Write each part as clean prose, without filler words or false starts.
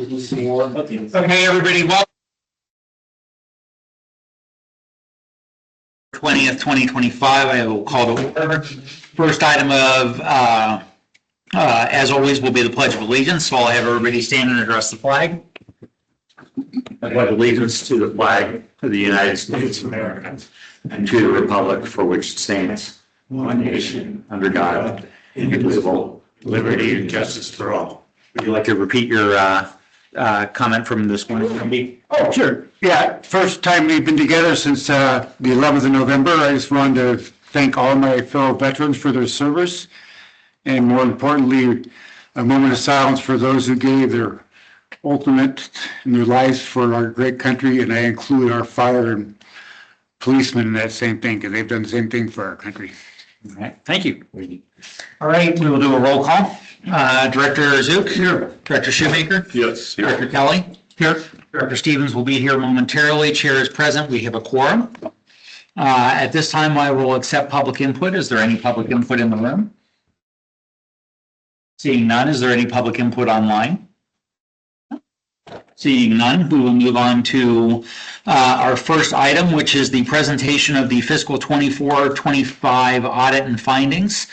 Okay, everybody, welcome. 20th, 2025. I will call to order. First item of, as always, will be the Pledge of Allegiance. So I'll have everybody stand and address the flag. I pledge allegiance to the flag of the United States of America and to the republic for which it stands, one nation, under God, indivisible, liberty and justice for all. Would you like to repeat your comment from this morning? Oh, sure. Yeah, first time we've been together since the 11th of November. I just wanted to thank all my fellow veterans for their service, and more importantly, a moment of silence for those who gave their ultimate in their lives for our great country, and I include our fire and policemen in that same thing, because they've done the same thing for our country. All right, thank you. All right, we will do a roll call. Director Zook? Here. Director Shoemaker? Yes. Director Kelly? Here. Director Stevens will be here momentarily. Chair is present. We have a quorum. At this time, I will accept public input. Is there any public input in the room? Seeing none, is there any public input online? Seeing none, we will move on to our first item, which is the presentation of the fiscal 24-25 audit and findings.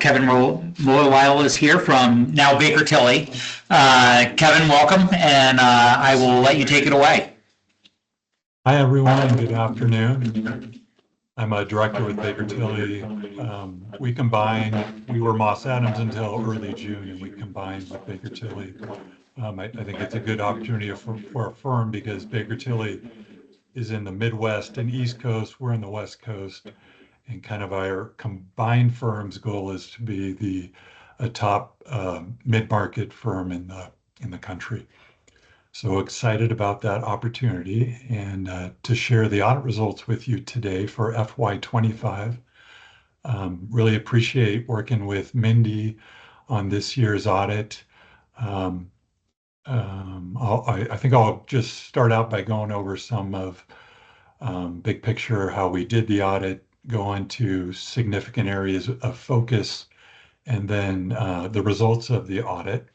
Kevin Royal is here from now Baker Tilly. Kevin, welcome, and I will let you take it away. Hi, everyone. Good afternoon. I'm a director with Baker Tilly. We were Moss Adams until early June, and we combined with Baker Tilly. I think it's a good opportunity for a firm because Baker Tilly is in the Midwest and East Coast. We're in the West Coast, and kind of our combined firm's goal is to be a top mid-market firm in the country. So excited about that opportunity and to share the audit results with you today for FY25. Really appreciate working with Mindy on this year's audit. I think I'll just start out by going over some of big picture, how we did the audit, go into significant areas of focus, and then the results of the audit.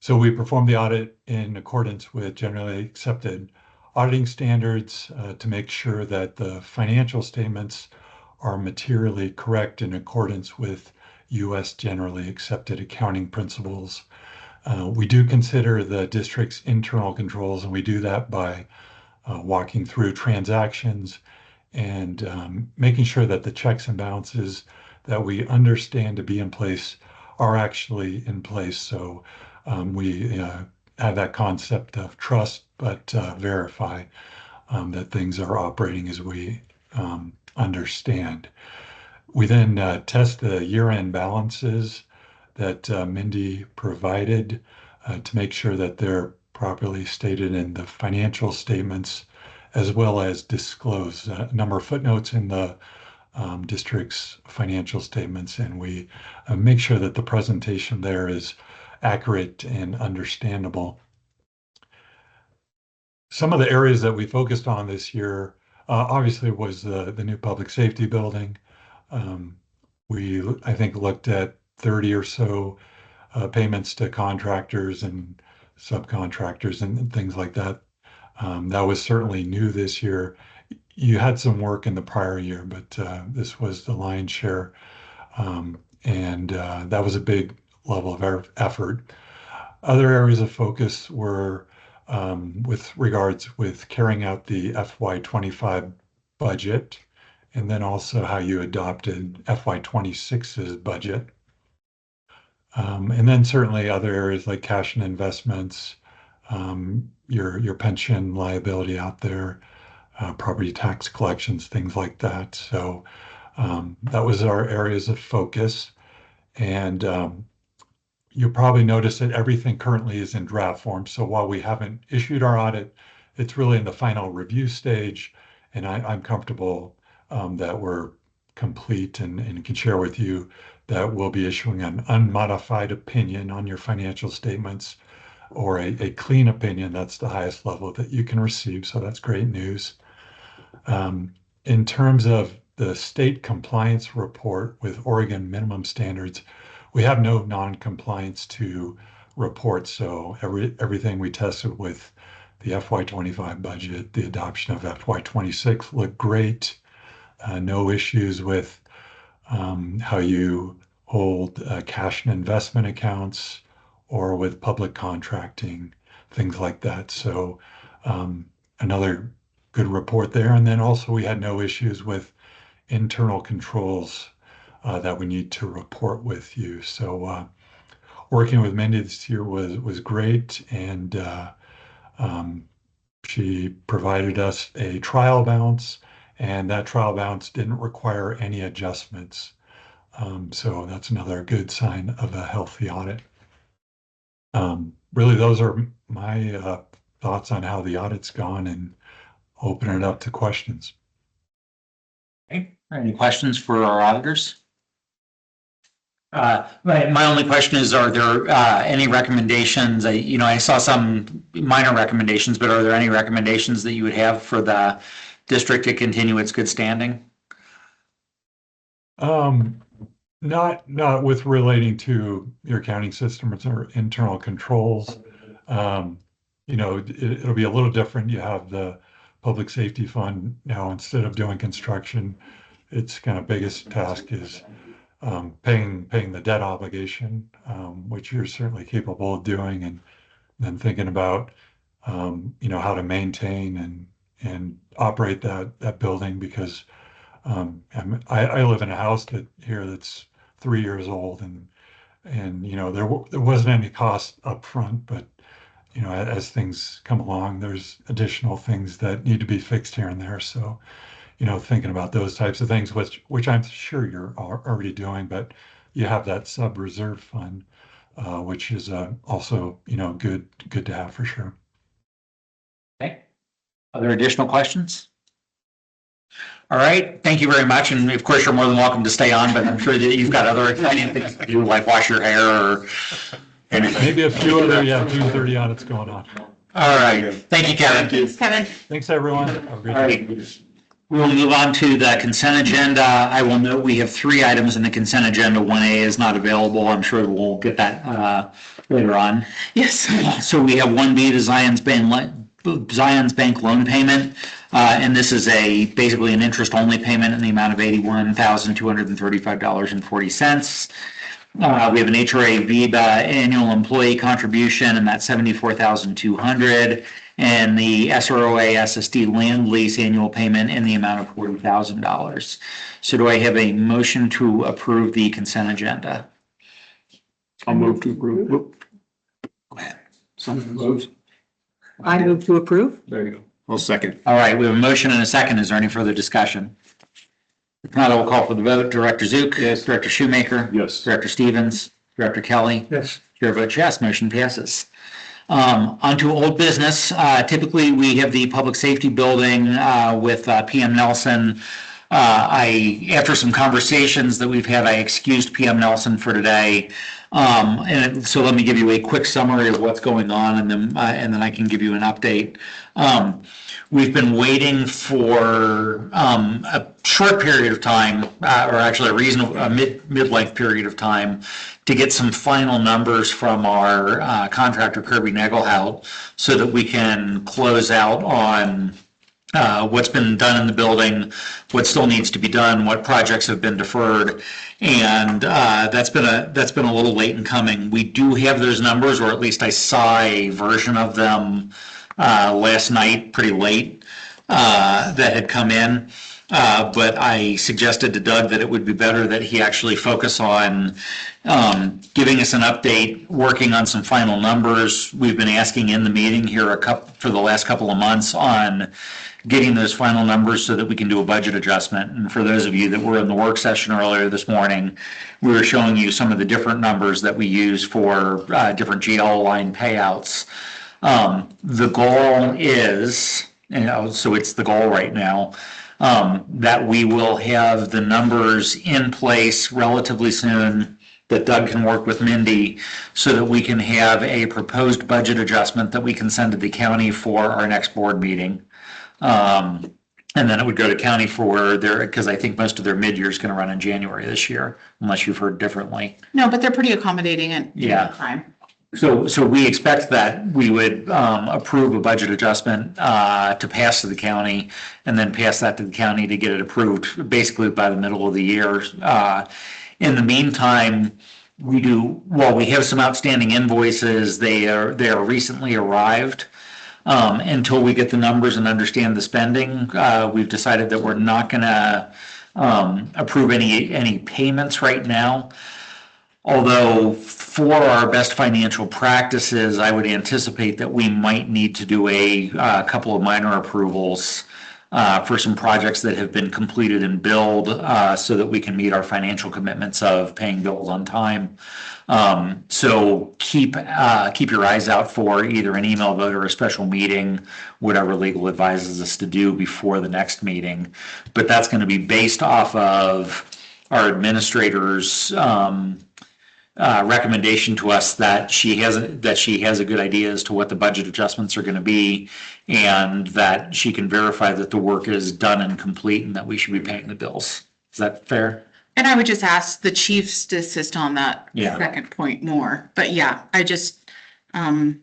So we performed the audit in accordance with generally accepted auditing standards to make sure that the financial statements are materially correct in accordance with U.S. generally accepted accounting principles. We do consider the district's internal controls, and we do that by walking through transactions and making sure that the checks and balances that we understand to be in place are actually in place. So we have that concept of trust, but verify that things are operating as we understand. We then test the year-end balances that Mindy provided to make sure that they're properly stated in the financial statements, as well as disclose a number of footnotes in the district's financial statements. And we make sure that the presentation there is accurate and understandable. Some of the areas that we focused on this year, obviously, was the new public safety building. I think, looked at 30 or so payments to contractors and subcontractors and things like that. That was certainly new this year. You had some work in the prior year, but this was the lion's share. And that was a big level of effort. Other areas of focus were with regards with carrying out the FY25 budget, and then also how you adopted FY26's budget. And then certainly other areas like cash and investments, your pension liability out there, property tax collections, things like that. So that was our areas of focus. And you'll probably notice that everything currently is in draft form. So while we haven't issued our audit, it's really in the final review stage. And I'm comfortable that we're complete and can share with you that we'll be issuing an unmodified opinion on your financial statements, or a clean opinion. That's the highest level that you can receive. So that's great news. In terms of the state compliance report with Oregon minimum standards, we have no non-compliance to report. So everything we tested with the FY25 budget, the adoption of FY26 looked great. No issues with how you hold cash and investment accounts or with public contracting, things like that. So another good report there. And then also we had no issues with internal controls that we need to report with you. So working with Mindy this year was great, and she provided us a trial balance, and that trial balance didn't require any adjustments. So that's another good sign of a healthy audit. Really, those are my thoughts on how the audit's gone, and open it up to questions. Okay. Any questions for our auditors? My only question is, are there any recommendations? I saw some minor recommendations, but are there any recommendations that you would have for the district to continue its good standing? Not with relating to your accounting systems or internal controls. It'll be a little different. You have the public safety fund now. Instead of doing construction, its kind of biggest task is paying the debt obligation, which you're certainly capable of doing, and then thinking about how to maintain and operate that building, because I live in a house that's 3 years old, and there wasn't any cost up front, but as things come along, there's additional things that need to be fixed here and there. So thinking about those types of things, which I'm sure you're already doing, but you have that sub-reserve fund, which is also, good to have for sure. Okay. Other additional questions? All right. Thank you very much. And of course, you're more than welcome to stay on, but I'm sure that you've got other exciting things to do, like wash your hair or anything. Maybe a few other, June 30 audits going on. All right. Thank you, Kevin. Thanks, Kevin. Thanks, everyone. Have a great All day. right. We'll move on to the consent agenda. I will note we have 3 items in the consent agenda. 1A is not available. I'm sure we'll get that later on. Yes. So we have 1B, the Zions Bank loan payment. And this is basically an interest-only payment in the amount of $81,235.40. We have an HRA VEBA annual employee contribution, and that's $74,200. And the SROA SSD land lease annual payment in the amount of $40,000. So do I have a motion to approve the consent agenda? I'll move to approve. Go ahead. I move to approve. There you go. I'll second. All right, we have a motion and a second. Is there any further discussion? If not, I will call for the vote. Director Zook? Yes. Director Shoemaker? Yes. Director Stevens? Director Kelly? Yes. Chair votes yes, motion passes. Onto old business. Typically, we have the public safety building with PM Nelson. After some conversations that we've had, I excused PM Nelson for today. So let me give you a quick summary of what's going on, and then I can give you an update. We've been waiting for a short period of time, or actually a reasonable mid-length period of time, to get some final numbers from our contractor Kirby Nagelhout, so that we can close out on what's been done in the building, what still needs to be done, what projects have been deferred, and that's been a little late in coming. We do have those numbers, or at least I saw a version of them last night, pretty late, that had come in. But I suggested to Doug that it would be better that he actually focus on giving us an update, working on some final numbers. We've been asking in the meeting here for the last couple of months on getting those final numbers so that we can do a budget adjustment. And for those of you that were in the work session earlier this morning, we were showing you some of the different numbers that we use for different GL line payouts. The goal is, so it's the goal right now, that we will have the numbers in place relatively soon, that Doug can work with Mindy so that we can have a proposed budget adjustment that we can send to the county for our next board meeting. And then it would go to county for because I think most of their mid-year is going to run in January this year, unless you've heard differently. No, but they're pretty accommodating at Yeah. time. So we expect that we would approve a budget adjustment to pass to the county, and then pass that to the county to get it approved basically by the middle of the year. In the meantime, while we have some outstanding invoices, they are recently arrived. Until we get the numbers and understand the spending, we've decided that we're not going to approve any payments right now. Although for our best financial practices, I would anticipate that we might need to do a couple of minor approvals for some projects that have been completed and billed, so that we can meet our financial commitments of paying bills on time. So keep your eyes out for either an email vote or a special meeting, whatever legal advises us to do before the next meeting. But that's going to be based off of our administrator's recommendation to us that she has a good idea as to what the budget adjustments are going to be, and that she can verify that the work is done and complete, and that we should be paying the bills. Is that fair? And I would just ask the chiefs to assist on that Yeah. second point more. But yeah, I just, yeah,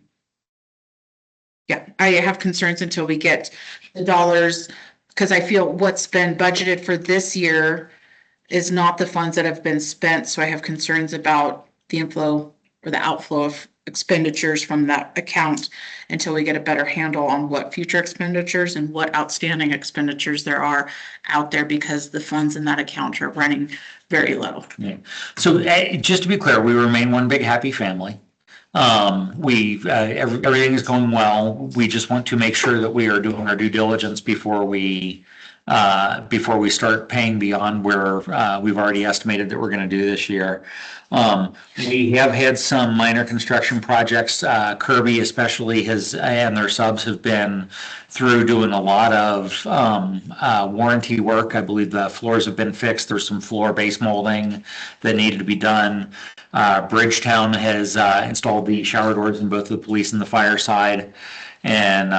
I have concerns until we get the dollars, because I feel what's been budgeted for this year is not the funds that have been spent. So I have concerns about the inflow or the outflow of expenditures from that account until we get a better handle on what future expenditures and what outstanding expenditures there are out there, because the funds in that account are running very low. Yeah. So just to be clear, we remain one big happy family. Everything is going well. We just want to make sure that we are doing our due diligence before we start paying beyond where we've already estimated that we're going to do this year. We have had some minor construction projects. Kirby especially and their subs have been through doing a lot of warranty work. I believe the floors have been fixed. There's some floor base molding that needed to be done. Bridgetown has installed the shower doors in both the police and the fire side, and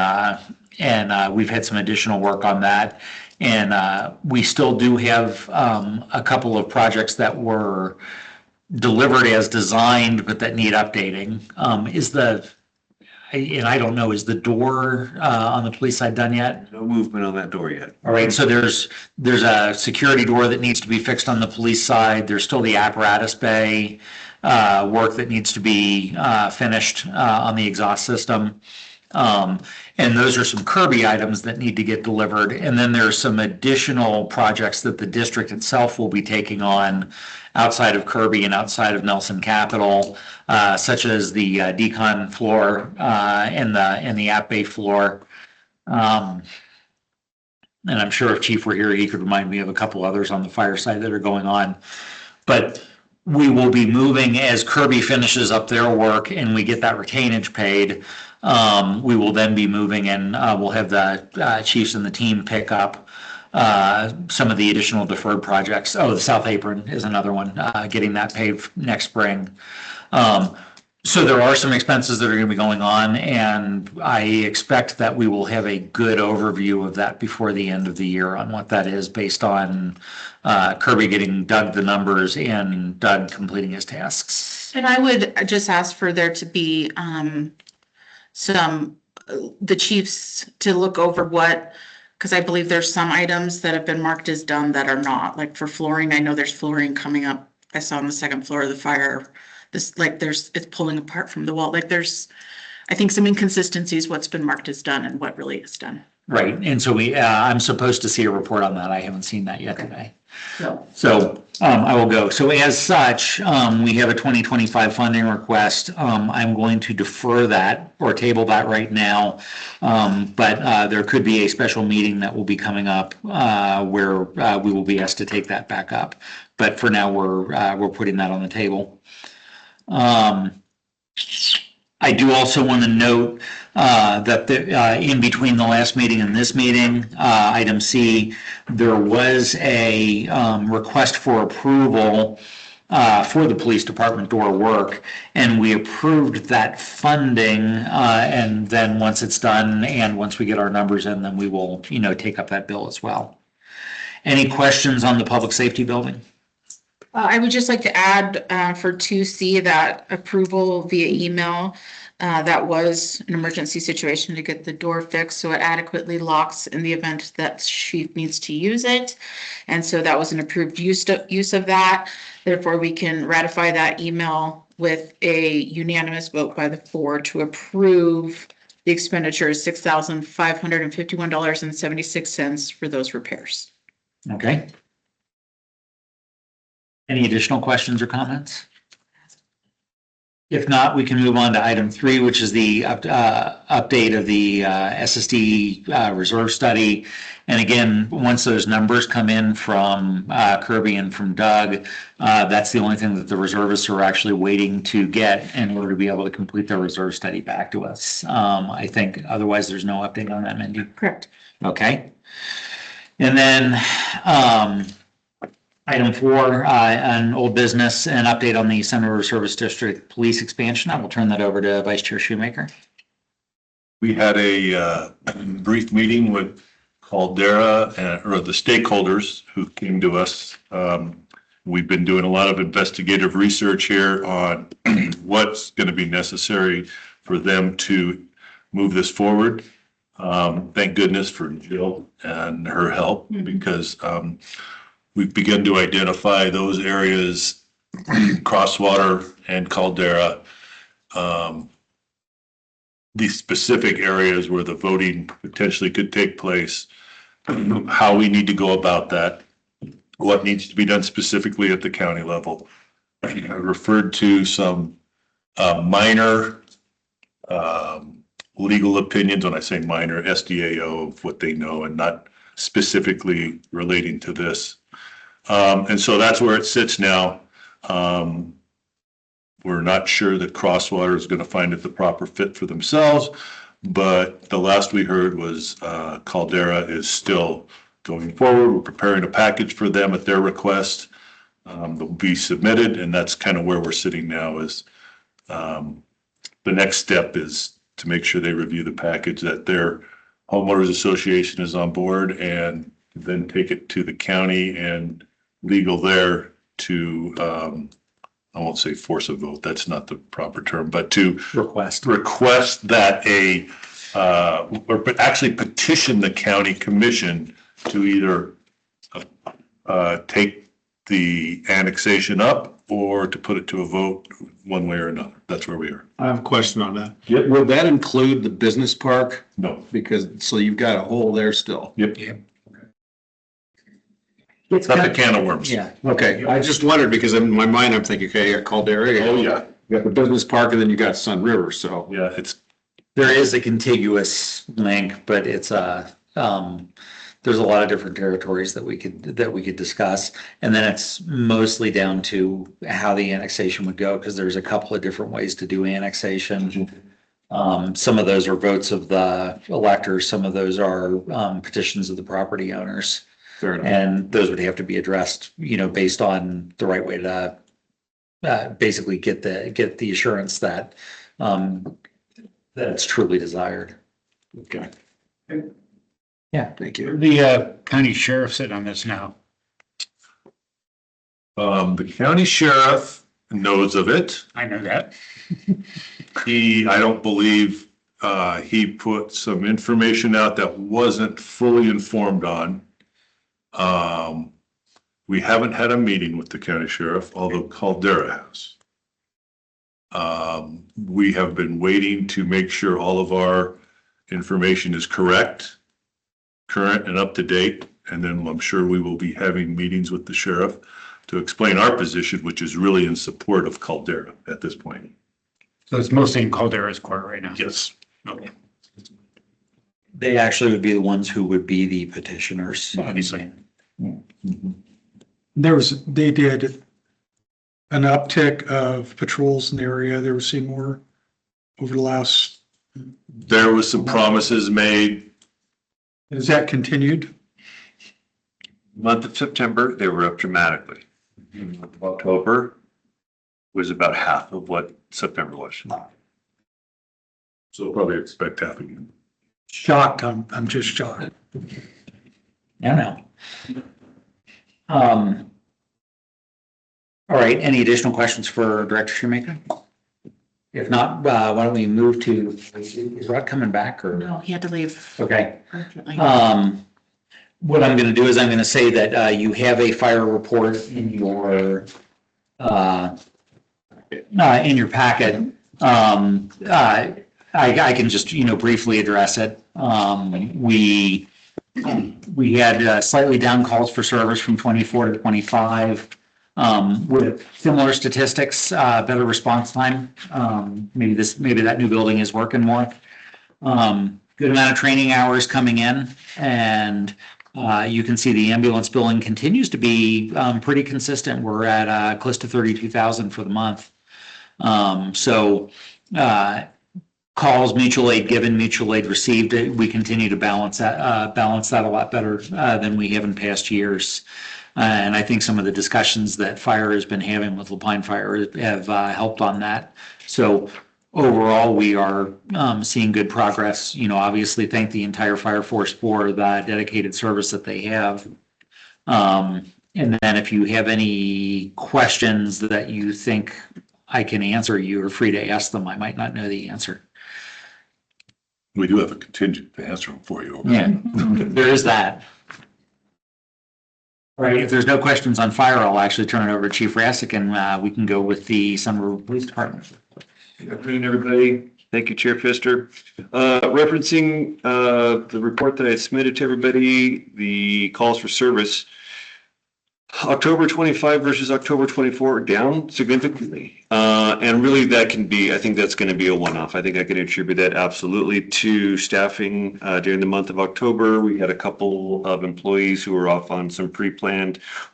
we've had some additional work on that. And we still do have a couple of projects that were delivered as designed, but that need updating. I don't know, is the door on the police side done yet? No movement on that door yet. All right, so there's a security door that needs to be fixed on the police side. There's still the apparatus bay work that needs to be finished on the exhaust system. And those are some Kirby items that need to get delivered. And then there's some additional projects that the district itself will be taking on outside of Kirby and outside of Nelson Capital, such as the decon floor and the app bay floor. And I'm sure if Chief were here, he could remind me of a couple others on the fire side that are going on. But we will be moving as Kirby finishes up their work and we get that retainage paid. We will then be moving, and we'll have the chiefs and the team pick up some of the additional deferred projects. Oh, the South Apron is another one, getting that paid next spring. So there are some expenses that are going to be going on, and I expect that we will have a good overview of that before the end of the year on what that is, based on Kirby getting Doug the numbers and Doug completing his tasks. And I would just ask for there to be the chiefs to look over because I believe there's some items that have been marked as done that are not, like for flooring. I know there's flooring coming up. I saw on the second floor of the fire, it's pulling apart from the wall. Like I think some inconsistencies, what's been marked as done and what really is done. Right, and so I'm supposed to see a report on that. I haven't seen that yet today. So I will go. So as such, we have a 2025 funding request. I'm going to defer that or table that right now. But there could be a special meeting that will be coming up where we will be asked to take that back up. But for now, we're putting that on the table. I do also want to note that in between the last meeting and this meeting, item C, there was a request for approval for the police department door work, and we approved that funding. And then once it's done and once we get our numbers in, then we will, take up that bill as well. Any questions on the public safety building? I would just like to add, for 2C, that approval via email. That was an emergency situation to get the door fixed, so it adequately locks in the event that chief needs to use it. And so that was an approved use of that. Therefore, we can ratify that email with a unanimous vote by the 4 to approve the expenditure is $6,551.76 for those repairs. Okay. Any additional questions or comments? If not, we can move on to item 3, which is the update of the SSD reserve study. And again, once those numbers come in from Kirby and from Doug, that's the only thing that the reservists are actually waiting to get in order to be able to complete their reserve study back to us. I think otherwise there's no update on that, Mindy. Correct. Okay. And then item 4, an old business, an update on the Center River Service District police expansion. I will turn that over to Vice Chair Shoemaker. We had a brief meeting with Caldera or the stakeholders who came to us. We've been doing a lot of investigative research here on what's going to be necessary for them to move this forward. Thank goodness for Jill and her help, because we've begun to identify those areas, Crosswater and Caldera, these specific areas where the voting potentially could take place, how we need to go about that, what needs to be done specifically at the county level. I referred to some minor legal opinions. When I say minor, SDAO of what they know and not specifically relating to this. And so that's where it sits now. We're not sure that Crosswater is going to find it the proper fit for themselves, but the last we heard was Caldera is still going forward. We're preparing a package for them at their request. They'll be submitted, and that's kind of where we're sitting now. Is the next step is to make sure they review the package, that their homeowners association is on board, and then take it to the county and legal there to I won't say force a vote, that's not the proper term, but to request that or actually petition the county commission to either take the annexation up or to put it to a vote one way or another. That's where we are. I have a question on that. Yep. Will that include the business park? No. Because, so you've got a hole there still. Yep. It's That's a can of worms. Yeah. Okay, I just wondered because in my mind, I'm thinking, okay, you got Caldera. Oh, yeah. You got the business park and then you got Sun River, so. Yeah, There is a contiguous link, but it's there's a lot of different territories that we could discuss. And then it's mostly down to how the annexation would go, because there's a couple of different ways to do annexation. Some of those are votes of the electors, some of those are petitions of the property owners. Fair enough. And those would have to be addressed, based on the right way to basically get the assurance that that it's truly desired. Okay. Yeah. Thank you. The county sheriff sit on this now. the county sheriff knows of it. I know that. I don't believe, he put some information out that wasn't fully informed on. We haven't had a meeting with the county sheriff, although Caldera has. We have been waiting to make sure all of our information is correct, current and up to date. And then I'm sure we will be having meetings with the sheriff to explain our position, which is really in support of Caldera at this point. So it's mostly in Caldera's court right now. Yes. Okay. They actually would be the ones who would be the petitioners. Obviously. They did an uptick of patrols in the area. They were seeing more over the last. There was some promises made. Has that continued? Month of September, they were up dramatically. Month of October was about half of what September was. So probably expect half again. Shocked. I'm just shocked. I know. All right, any additional questions for Director Shoemaker? If not, why don't we move to, is Rod coming back or? No, he had to leave. Okay. urgently. What I'm gonna do is I'm gonna say that, you have a fire report in your, in your packet. I can just, briefly address it. We had slightly down calls for service from 24 to 25, with similar statistics, better response time. Maybe that new building is working more. Good amount of training hours coming in, and you can see the ambulance billing continues to be pretty consistent. We're at close to 32,000 for the month. Calls, mutual aid given, mutual aid received, we continue to balance that a lot better than we have in past years. And I think some of the discussions that fire has been having with Lapine Fire have helped on that. So overall, we are seeing good progress. Obviously thank the entire fire force for the dedicated service that they have. And then if you have any questions that you think I can answer, you are free to ask them. I might not know the answer. We do have a contingent to answer them for you. Yeah, there is that. All right, if there's no questions on fire, I'll actually turn it over to Chief Rassick and we can go with the Sun River Police Department. Good afternoon, everybody. Thank you, Chair Pfister. Referencing the report that I submitted to everybody, the calls for service, October 25 versus October 24 down significantly. And really that can be, I think that's going to be a one-off. I think I can attribute that absolutely to staffing. During the month of October, we had a couple of employees who were off on some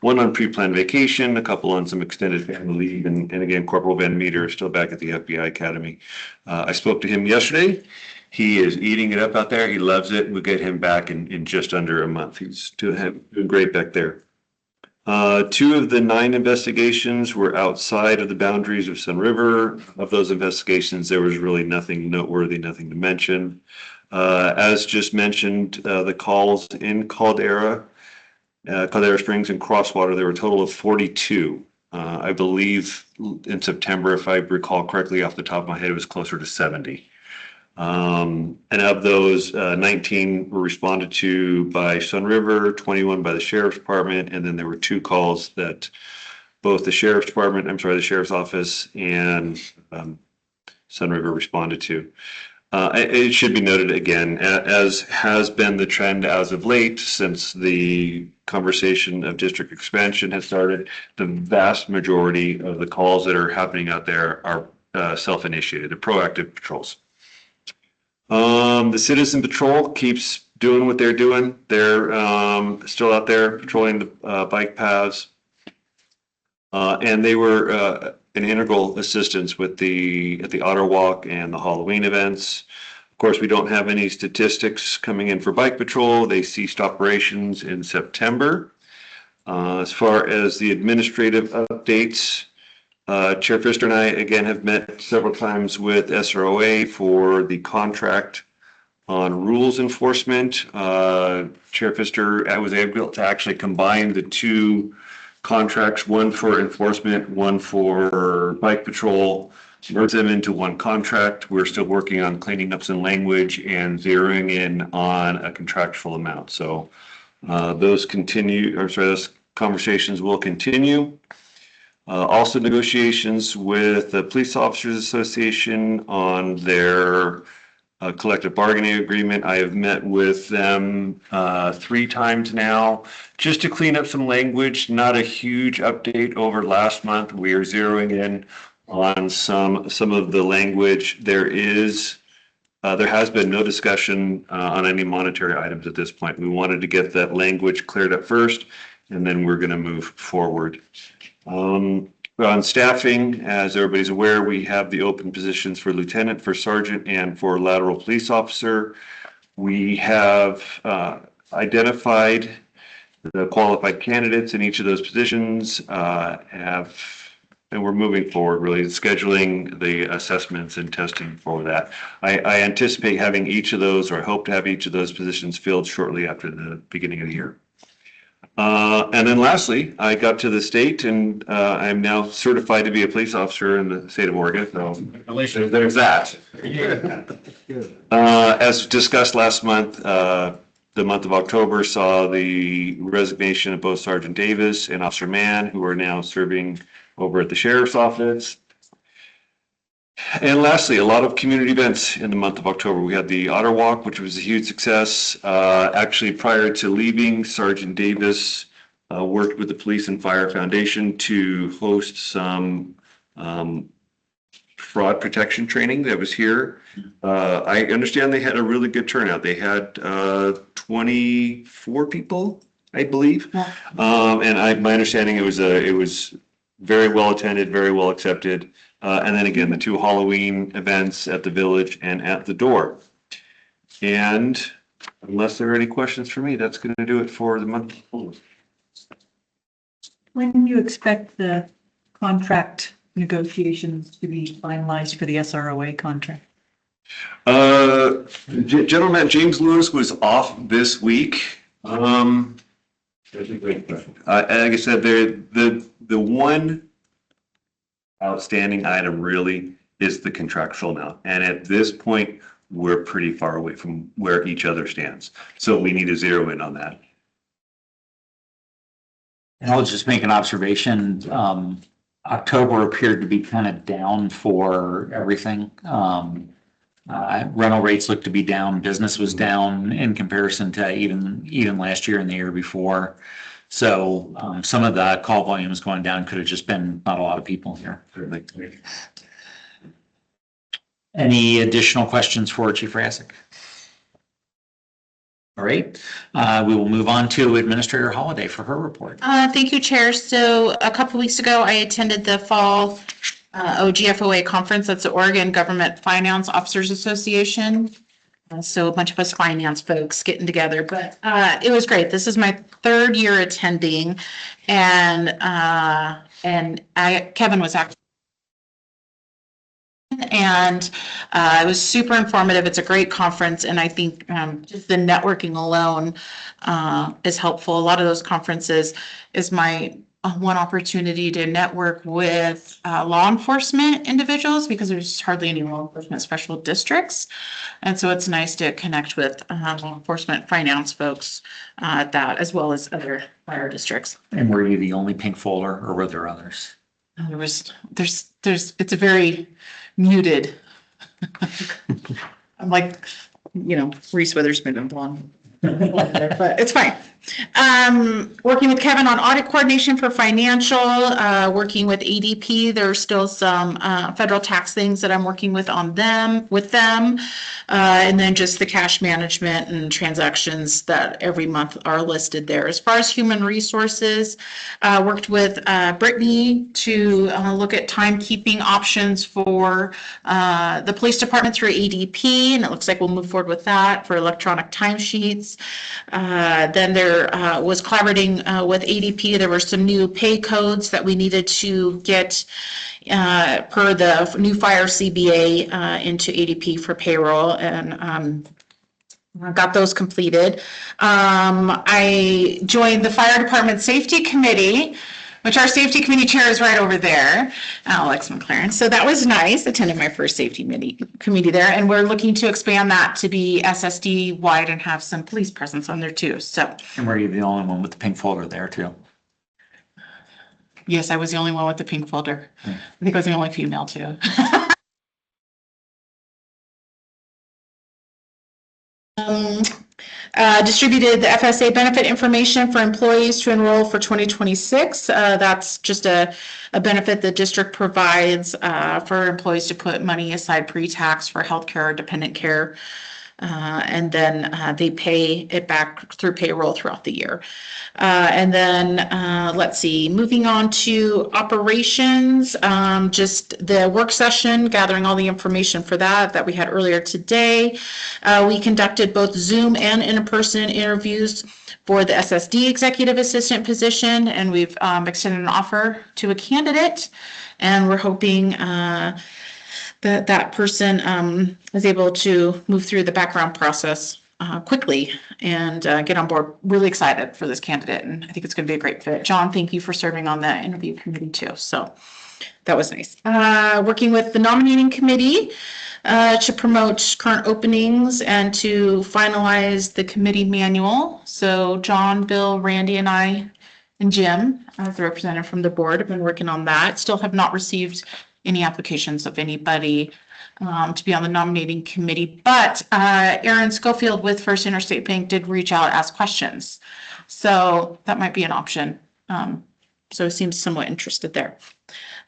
one on pre-planned vacation, a couple on some extended family leave, and again, Corporal Van Meter is still back at the FBI Academy. I spoke to him yesterday. He is eating it up out there. He loves it. We'll get him back in just under a month. He's doing great back there. 2 of the 9 investigations were outside of the boundaries of Sun River. Of those investigations, there was really nothing noteworthy, nothing to mention. As just mentioned, the calls in Caldera Springs and Crosswater, there were a total of 42. I believe in September, if I recall correctly off the top of my head, it was closer to 70. And of those, 19 were responded to by Sun River, 21 by the Sheriff's Department, and then there were 2 calls that both the Sheriff's Office and Sun River responded to. It should be noted again, as has been the trend as of late, since the conversation of district expansion has started, the vast majority of the calls that are happening out there are self-initiated, they're proactive patrols. The Citizen Patrol keeps doing what they're doing. They're still out there patrolling the bike paths. And they were an integral assistance with at the Otter Walk and the Halloween events. Of course, we don't have any statistics coming in for bike patrol. They ceased operations in September. As far as the administrative updates, Chair Pfister and I, again, have met several times with SROA for the contract on rules enforcement. Chair Pfister was able to actually combine the 2 contracts, one for enforcement, one for bike patrol, merge them into one contract. We're still working on cleaning up some language and zeroing in on a contractual amount. So those conversations will continue. Also negotiations with the Police Officers Association on their collective bargaining agreement. I have met with them 3 times now, just to clean up some language. Not a huge update over last month. We are zeroing in on some of the language. There has been no discussion on any monetary items at this point. We wanted to get that language cleared up first, and then we're going to move forward. On staffing, as everybody's aware, we have the open positions for lieutenant, for sergeant, and for lateral police officer. We have identified the qualified candidates in each of those positions, and we're moving forward, really scheduling the assessments and testing for that. I anticipate having each of those, or I hope to have each of those positions filled shortly after the beginning of the year. And then lastly, I got to the state and I'm now certified to be a police officer in the state of Oregon. So there's that. As discussed last month, the month of October saw the resignation of both Sergeant Davis and Officer Mann, who are now serving over at the sheriff's office. And lastly, a lot of community events in the month of October. We had the Otter Walk, which was a huge success. Actually, prior to leaving, Sergeant Davis worked with the Police and Fire Foundation to host some fraud protection training that was here. I understand they had a really good turnout. They had 24 people, I believe. And my understanding, it was very well attended, very well accepted. And then again, the 2 Halloween events at the Village and at the Door. And unless there are any questions for me, that's going to do it for the month. When do you expect the contract negotiations to be finalized for the SROA contract? Gentleman James Lewis was off this week. That's a great question. Like I said, the one outstanding item really is the contractual amount. And at this point, we're pretty far away from where each other stands. So we need to zero in on that. And I'll just make an observation. October appeared to be kind of down for everything. Rental rates looked to be down. Business was down in comparison to even last year and the year before. So some of the call volumes going down could have just been not a lot of people here. Any additional questions for Chief Rassick? All right, we will move on to Administrator Holliday for her report. Thank you, Chair. So a couple weeks ago, I attended the fall OGFOA conference. That's the Oregon Government Finance Officers Association. So a bunch of us finance folks getting together, but it was great. This is my 3rd year attending, and Kevin was actually. And it was super informative. It's a great conference, and I think just the networking alone is helpful. A lot of those conferences is my one opportunity to network with law enforcement individuals, because there's hardly any law enforcement special districts. And so it's nice to connect with law enforcement finance folks at that, as well as other fire districts. And were you the only pink folder, or were there others? It's a very muted. I'm like, Reese Witherspoon and blonde, but it's fine. Working with Kevin on audit coordination for financial, working with ADP. There's still some federal tax things that I'm working with them, and then just the cash management and transactions that every month are listed there. As far as human resources, worked with Brittany to look at timekeeping options for the police department through ADP, and it looks like we'll move forward with that for electronic timesheets. Then there was collaborating with ADP. There were some new pay codes that we needed to get per the new fire CBA into ADP for payroll, and got those completed. I joined the fire department safety committee, which our safety committee chair is right over there, Alex McLaren. So that was nice, attended my first safety committee there. And we're looking to expand that to be SSD wide and have some police presence on there too. So. And were you the only one with the pink folder there too? Yes, I was the only one with the pink folder. I think I was the only female too. Distributed the FSA benefit information for employees to enroll for 2026. That's just a benefit the district provides for employees to put money aside pre-tax for healthcare or dependent care. And then they pay it back through payroll throughout the year. And then let's see, moving on to operations, just the work session, gathering all the information for that we had earlier today. We conducted both Zoom and in-person interviews for the SSD executive assistant position, and we've extended an offer to a candidate, and we're hoping that person is able to move through the background process quickly and get on board. Really excited for this candidate, and I think it's going to be a great fit. John, thank you for serving on the interview committee too. So that was nice. Working with the nominating committee to promote current openings and to finalize the committee manual. So John, Bill, Randy, and I, and Jim, as the representative from the board, have been working on that. Still have not received any applications of anybody to be on the nominating committee, but Aaron Schofield with First Interstate Bank did reach out, ask questions. So that might be an option. So he seems somewhat interested there.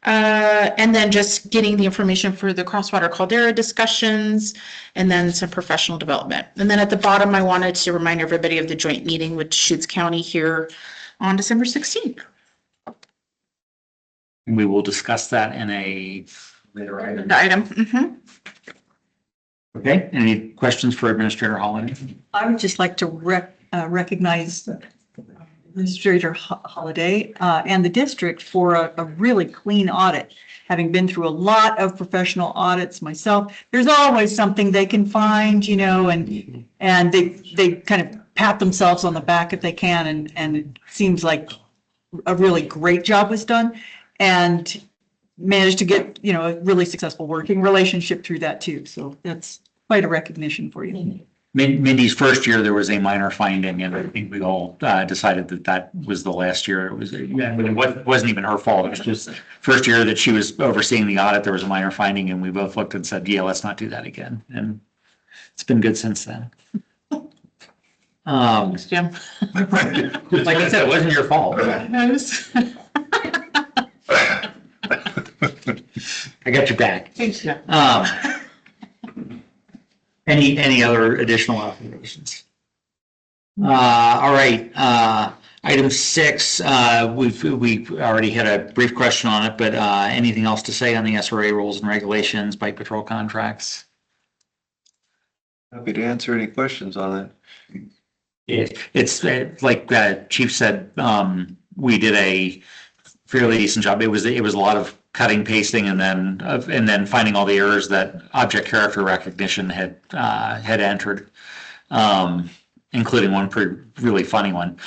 And then just getting the information for the Crosswater Caldera discussions and then some professional development. And then at the bottom, I wanted to remind everybody of the joint meeting with Deschutes County here on December 16th. We will discuss that in a later item. The item. Mm-hmm. Okay, any questions for Administrator Holliday? I would just like to recognize Administrator Holliday and the district for a really clean audit. Having been through a lot of professional audits myself, there's always something they can find, you know, and they kind of pat themselves on the back if they can, and it seems like a really great job was done, and managed to get, you know, a really successful working relationship through that too. So that's quite a recognition for you. Mindy's first year, there was a minor finding, and I think we all decided that that was the last year. It was, it wasn't even her fault. It was just first year that she was overseeing the audit, there was a minor finding, and we both looked and said, yeah, let's not do that again. And it's been good since then. Thanks, Jim. Like I said, it wasn't your fault. I got your back. Thanks, Jim. Any other additional observations? All right, item 6, we've already had a brief question on it, but anything else to say on the SRA rules and regulations, bike patrol contracts? Happy to answer any questions on that. It's like Chief said, we did a fairly decent job. It was a lot of cutting, pasting, and then finding all the errors that object character recognition had entered, including one really funny one.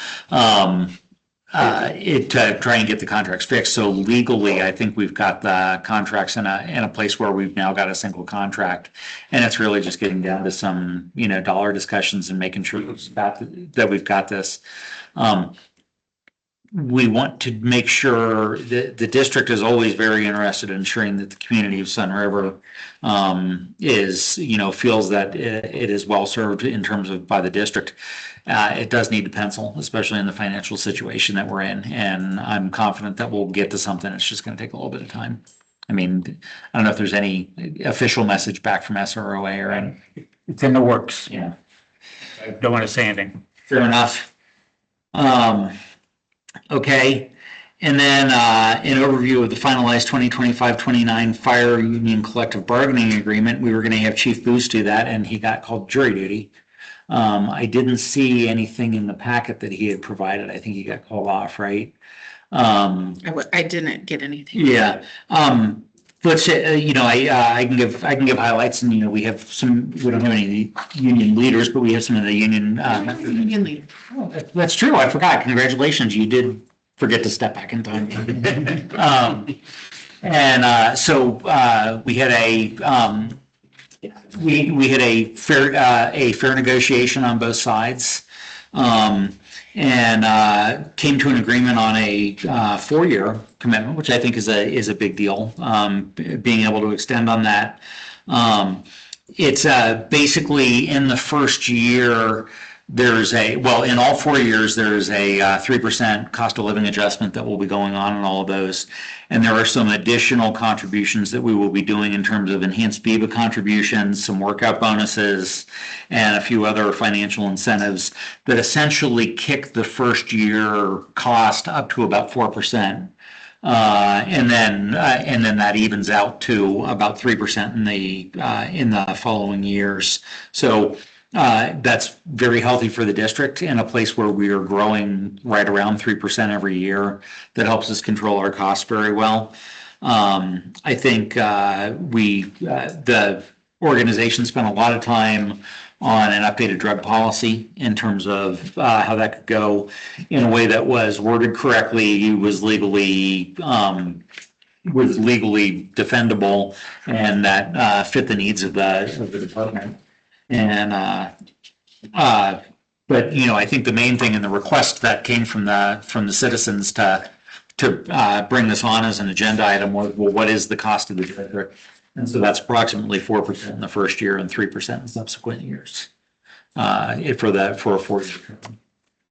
To try and get the contracts fixed. So legally, I think we've got the contracts in a place where we've now got a single contract, and it's really just getting down to some dollar discussions and making sure that we've got this. We want to make sure that the district is always very interested in ensuring that the community of Sun River feels that it is well served in terms of by the district. It does need to pencil, especially in the financial situation that we're in, and I'm confident that we'll get to something. It's just going to take a little bit of time. I mean, I don't know if there's any official message back from SROA or any. It's in the works. Yeah. I don't want to say anything. Fair enough. Okay, and then an overview of the finalized 2025-29 fire union collective bargaining agreement. We were going to have Chief Booth do that, and he got called jury duty. I didn't see anything in the packet that he had provided. I think he got called off, right? I didn't get anything. Yeah. Let's say, I can give highlights, and we have some. We don't have any union leaders, but we have some of the union. Union leader. Oh, that's true. I forgot. Congratulations. You did forget to step back in time. So we had a fair negotiation on both sides, and came to an agreement on a 4-year commitment, which I think is a big deal. Being able to extend on that. It's basically in the first year, in all 4 years, there's a 3% cost of living adjustment that will be going on in all of those. And there are some additional contributions that we will be doing in terms of enhanced BEBA contributions, some workout bonuses, and a few other financial incentives that essentially kick the first year cost up to about 4%. And then that evens out to about 3% in the following years. So that's very healthy for the district in a place where we are growing right around 3% every year. That helps us control our costs very well. I think the organization spent a lot of time on an updated drug policy in terms of how that could go in a way that was worded correctly, was legally defendable, and that fit the needs of the department. And but I think the main thing in the request that came from the citizens to bring this on as an agenda item was, well, what is the cost of the district? And so that's approximately 4% in the first year and 3% in subsequent years for a 4-year term.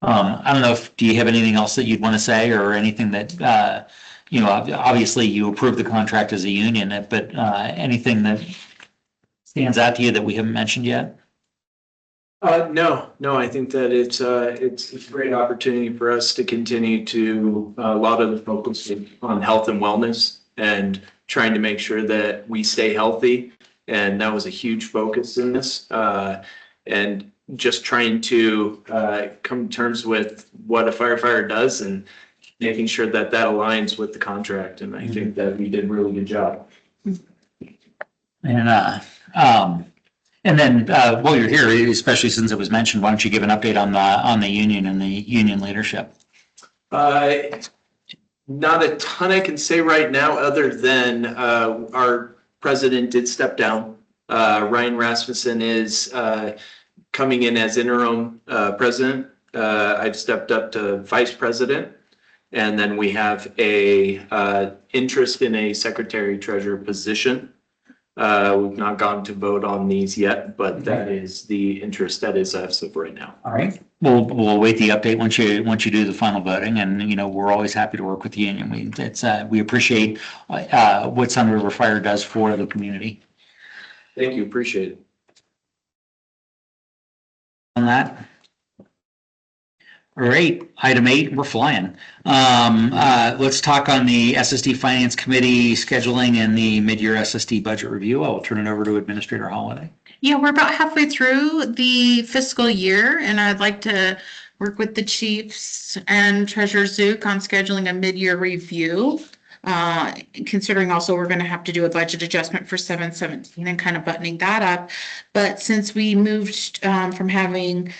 I don't know do you have anything else that you'd want to say, or anything that obviously you approved the contract as a union, but anything that stands out to you that we haven't mentioned yet? No, I think that it's a great opportunity for us to continue to, a lot of the focus on health and wellness and trying to make sure that we stay healthy. And that was a huge focus in this. And just trying to come to terms with what a firefighter does and making sure that aligns with the contract. And I think that we did a really good job. And then while you're here, especially since it was mentioned, why don't you give an update on the union and the union leadership? Not a ton I can say right now, other than our president did step down. Ryan Rasmussen is coming in as interim president. I've stepped up to vice president. And then we have a interest in a secretary treasurer position. We've not gone to vote on these yet, but that is the interest that is as of right now. All right. We'll await the update once you do the final voting, and we're always happy to work with the union. We appreciate what Sun River Fire does for the community. Thank you. Appreciate it. On that. All right, item 8, we're flying. Let's talk on the SSD Finance Committee scheduling and the mid-year SSD budget review. I will turn it over to Administrator Holliday. Yeah, we're about halfway through the fiscal year, and I'd like to work with the chiefs and Treasurer Zook on scheduling a mid-year review. Considering also we're going to have to do a budget adjustment for 7/17 and kind of buttoning that up. But since we moved from having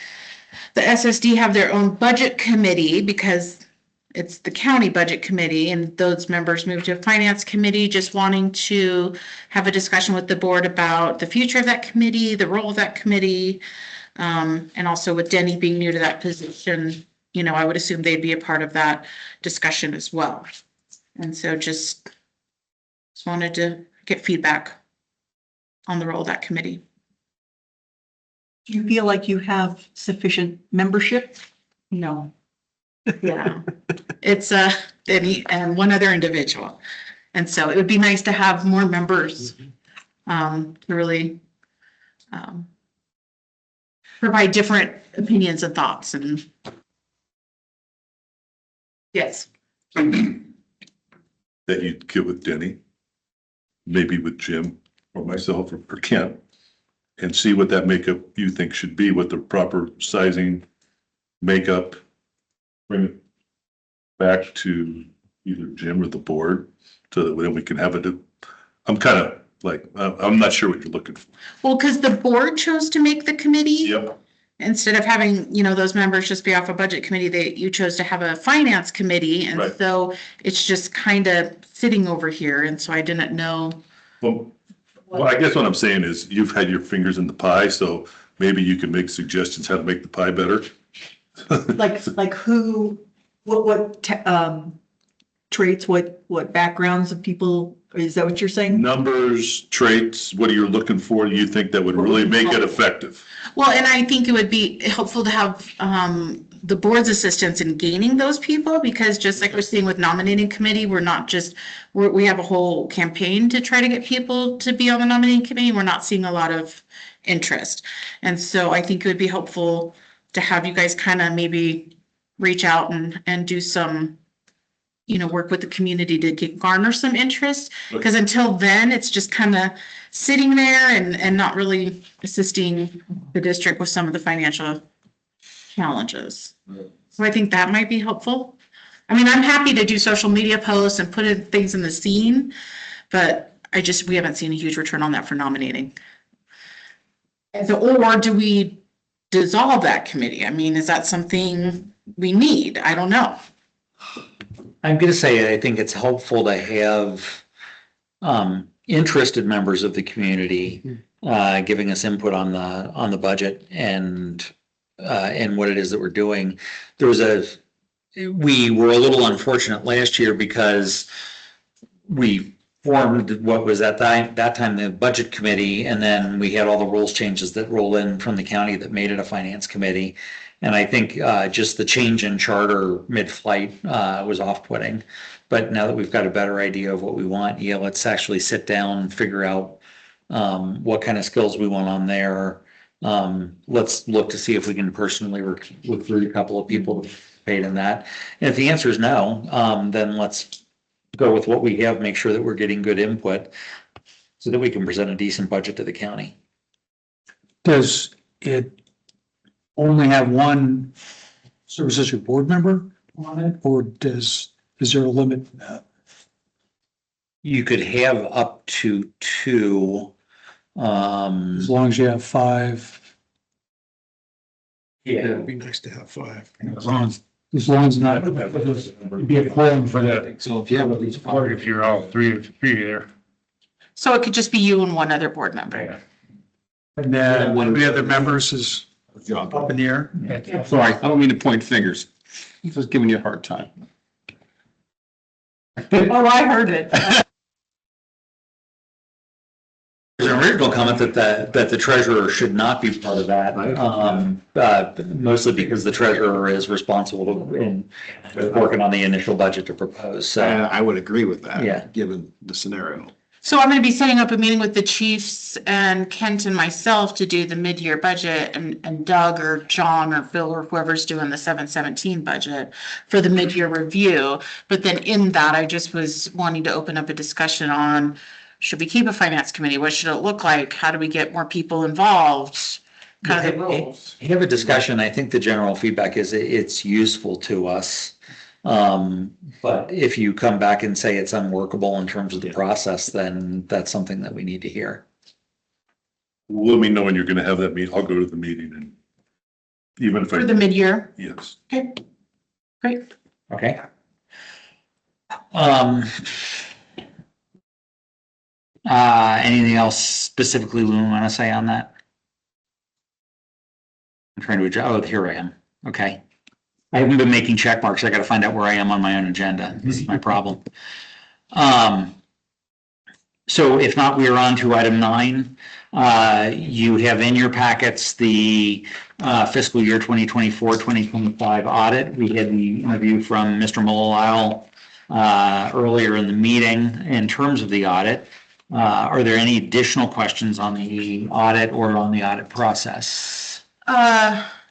the SSD have their own budget committee, because it's the county budget committee, and those members moved to a finance committee, just wanting to have a discussion with the board about the future of that committee, the role of that committee, and also with Denny being new to that position, I would assume they'd be a part of that discussion as well. And so just wanted to get feedback on the role of that committee. Do you feel like you have sufficient membership? No. Yeah, it's Denny and one other individual. And so it would be nice to have more members to really provide different opinions and thoughts. And yes. That you'd get with Denny, maybe with Jim or myself or Kent, and see what that makeup you think should be, what the proper sizing, makeup, bring it back to either Jim or the board so that then we can have it. I'm kind of like, I'm not sure what you're looking for. Well, because the board chose to make the committee. Yep. Instead of having, those members just be off a budget committee, you chose to have a finance committee. And Right. So it's just kind of sitting over here. And so I didn't know. Well, I guess what I'm saying is you've had your fingers in the pie, so maybe you can make suggestions how to make the pie better. Like who, what traits, what backgrounds of people, is that what you're saying? Numbers, traits, what are you looking for? Do you think that would really make it effective? Well, and I think it would be helpful to have the board's assistance in gaining those people, because just like we're seeing with nominating committee, we have a whole campaign to try to get people to be on the nominating committee. We're not seeing a lot of interest. And so I think it would be helpful to have you guys kind of maybe reach out and do some, work with the community to garner some interest. Because until then, it's just kind of sitting there and not really assisting the district with some of the financial challenges. So I think that might be helpful. I mean, I'm happy to do social media posts and put in things in the scene, but we haven't seen a huge return on that for nominating. Or do we dissolve that committee? I mean, is that something we need? I don't know. I'm going to say, I think it's helpful to have interested members of the community giving us input on the budget and what it is that we're doing. We were a little unfortunate last year because we formed what was at that time the budget committee, and then we had all the rules changes that roll in from the county that made it a finance committee. And I think just the change in charter mid-flight was off-putting. But now that we've got a better idea of what we want, let's actually sit down and figure out what kind of skills we want on there. Let's look to see if we can personally recruit a couple of people to participate in that. And if the answer is no, then let's go with what we have, make sure that we're getting good input so that we can present a decent budget to the county. Does it only have one service district board member on it, or is there a limit to that? You could have up to two. As long as you have five. Yeah. It'd be nice to have five. As long as not, it'd be a quorum for that. So if you have at least four, If you're all three there. So it could just be you and one other board member. And then one of the other members is job. up in the air. Sorry, I don't mean to point fingers. I'm just giving you a hard time. Oh, I heard it. There's an original comment that the treasurer should not be part of that, mostly because the treasurer is responsible in working on the initial budget to propose. So, I would agree with that. Yeah. Given the scenario. So I'm going to be setting up a meeting with the chiefs and Kent and myself to do the mid-year budget, and Doug or John or Phil or whoever's doing the 717 budget for the mid-year review. But then in that, I just was wanting to open up a discussion on, should we keep a finance committee? What should it look like? How do we get more people involved? Kind of the rules. have a discussion. I think the general feedback is it's useful to us. But if you come back and say it's unworkable in terms of the process, then that's something that we need to hear. Let me know when you're gonna have that meeting. I'll go to the meeting, and even if For the mid-year? yes. Okay, great. Okay. Anything else specifically we want to say on that? I'm trying to adjust. Oh, here I am. Okay. I haven't been making check marks. I got to find out where I am on my own agenda. This is my problem. So if not, we are on to item 9. You have in your packets the fiscal year 2024-2025 audit. We had the interview from Mr. Mullisle earlier in the meeting. In terms of the audit, are there any additional questions on the audit or on the audit process?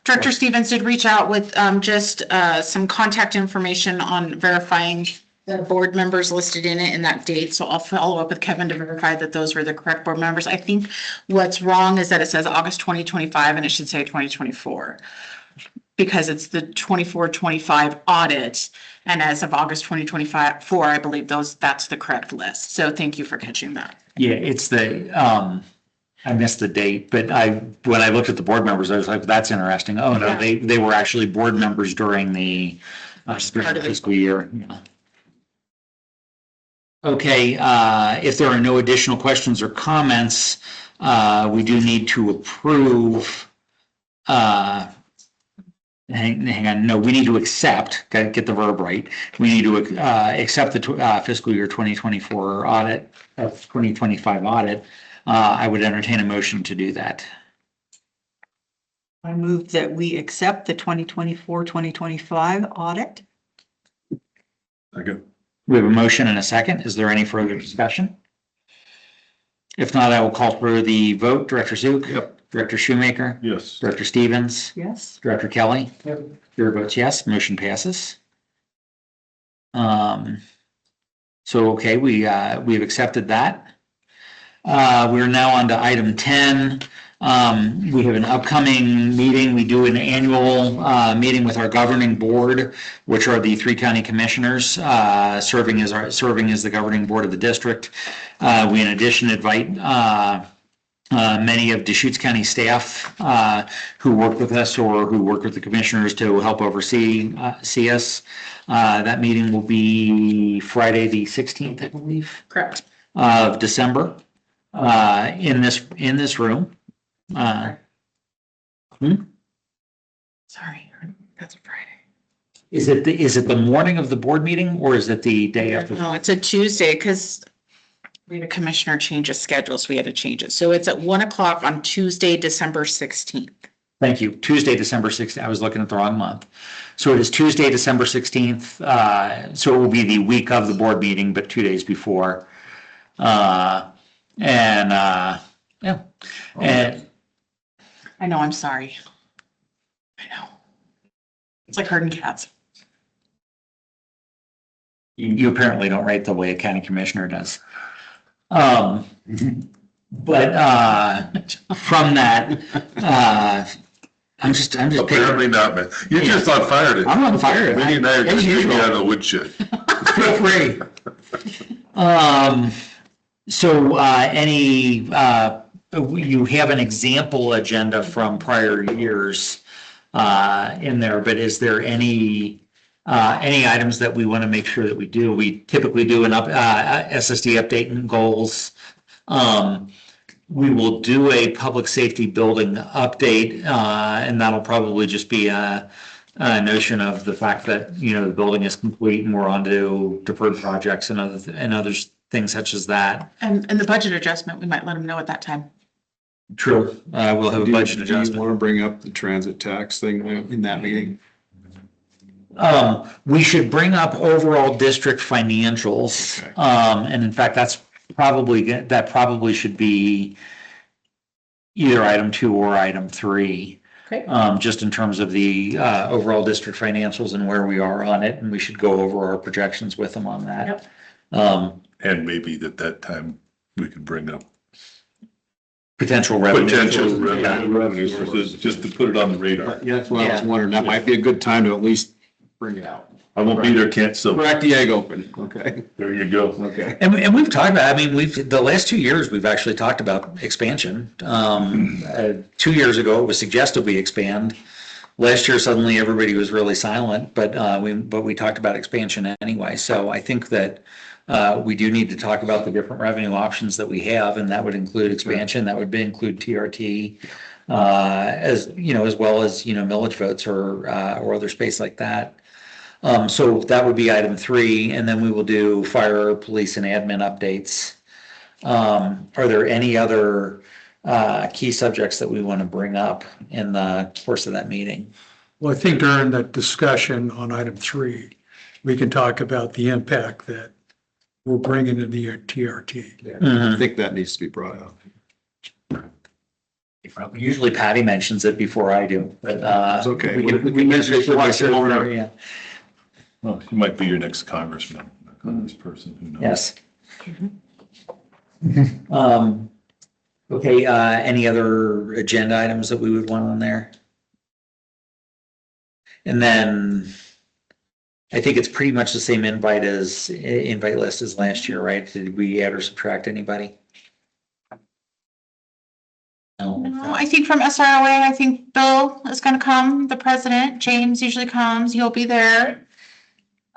Director Stevens did reach out with just some contact information on verifying the board members listed in it in that date. So I'll follow up with Kevin to verify that those were the correct board members. I think what's wrong is that it says August 2025 and it should say 2024. Because it's the 24-25 audit. And as of August 2024, I believe that's the correct list. So thank you for catching that. Yeah, it's the, I missed the date, but when I looked at the board members, I was like, that's interesting. Oh, no, they were actually board members during the fiscal year. Yeah. Okay, if there are no additional questions or comments, we do need to approve, hang on, no, we need to accept, gotta get the verb right. We need to accept the fiscal year 2024 audit, 2025 audit. I would entertain a motion to do that. I move that we accept the 2024-2025 audit. Okay. We have a motion and a second. Is there any further discussion? If not, I will call for the vote. Director Zook? Yep. Director Shoemaker? Yes. Director Stevens? Yes. Director Kelly? Yep. Your votes yes, motion passes. So, okay, we've accepted that. We're now on to item 10. We have an upcoming meeting. We do an annual meeting with our governing board, which are the 3 county commissioners serving as the governing board of the district. We, in addition, invite many of Deschutes County staff who work with us or who work with the commissioners to help oversee see us. That meeting will be Friday, the 16th, I believe, Correct. of December, in this room. Sorry, that's a Friday. Is it the morning of the board meeting or is it the day after? No, it's a Tuesday because we had a commissioner change his schedule, so we had to change it. So it's at 1:00 on Tuesday, December 16th. Thank you. Tuesday, December 16th. I was looking at the wrong month. So it is Tuesday, December 16th. So it will be the week of the board meeting, but 2 days before. Yeah. And I know, I'm sorry. I know. It's like herding cats. you apparently don't write the way a county commissioner does. But from that, I'm just picking. Apparently not, man. You're just on fire today. I'm on fire. Maybe and I are As just usual. out of the woodshed. Feel free. So you have an example agenda from prior years in there, but is there any items that we want to make sure that we do? We typically do an SSD update and goals. We will do a public safety building update, and that'll probably just be a notion of the fact that, the building is complete and we're on to deferred projects and other things such as that. And the budget adjustment, we might let them know at that time. True. We'll have a budget Do you adjustment. want to bring up the transit tax thing in that meeting? We should bring up overall district financials. Okay. And in fact, that probably should be either item 2 or item 3. Okay. Just in terms of the overall district financials and where we are on it, and we should go over our projections with them on that. Yep. And maybe at that time, we could bring up Potential revenue. potential revenue sources, just to put it on the radar. Yeah, that's what I was wondering. That might be a good time to at least bring it out. I won't be there, can't, so Crack the egg open. Okay. there you go. Okay. And we've talked about, the last 2 years, we've actually talked about expansion. 2 years ago, it was suggested we expand. Last year, suddenly everybody was really silent, but we talked about expansion anyway. So I think that we do need to talk about the different revenue options that we have, and that would include expansion, that would include TRT, as well as, millage votes or other space like that. So that would be item 3, and then we will do fire, police, and admin updates. Are there any other key subjects that we want to bring up in the course of that meeting? Well, I think during that discussion on item 3, we can talk about the impact that we're bringing in the TRT. I think that needs to be brought up. Usually Patty mentions it before I do, but It's okay. we mention it twice. Yeah. Well, he might be your next congressman, congressperson, who knows? Yes. Okay, any other agenda items that we would want on there? And then I think it's pretty much the same invite list as last year, right? Did we add or subtract anybody? No, I think from SROA, I think Bill is gonna come, the president. James usually comes, he'll be there.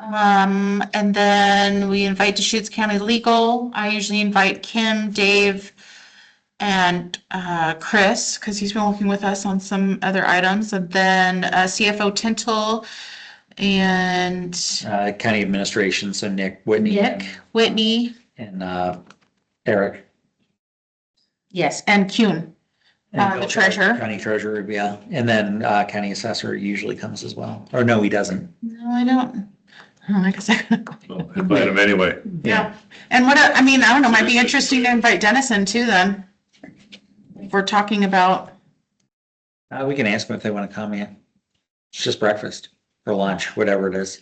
And then we invite Deschutes County Legal. I usually invite Kim, Dave, and Chris, because he's been working with us on some other items. And then CFO Tintle and County administration, so Nick, Whitney. Whitney. And Eric. Yes, and Kuhn, the treasurer. County treasurer, yeah. And then county assessor usually comes as well. Or no, he doesn't. No, I don't. Oh, I guess I gotta go. Well, invite him anyway. Yeah. And I don't know, might be interesting to invite Dennison too then. If we're talking about, We can ask them if they want to come in. It's just breakfast or lunch, whatever it is.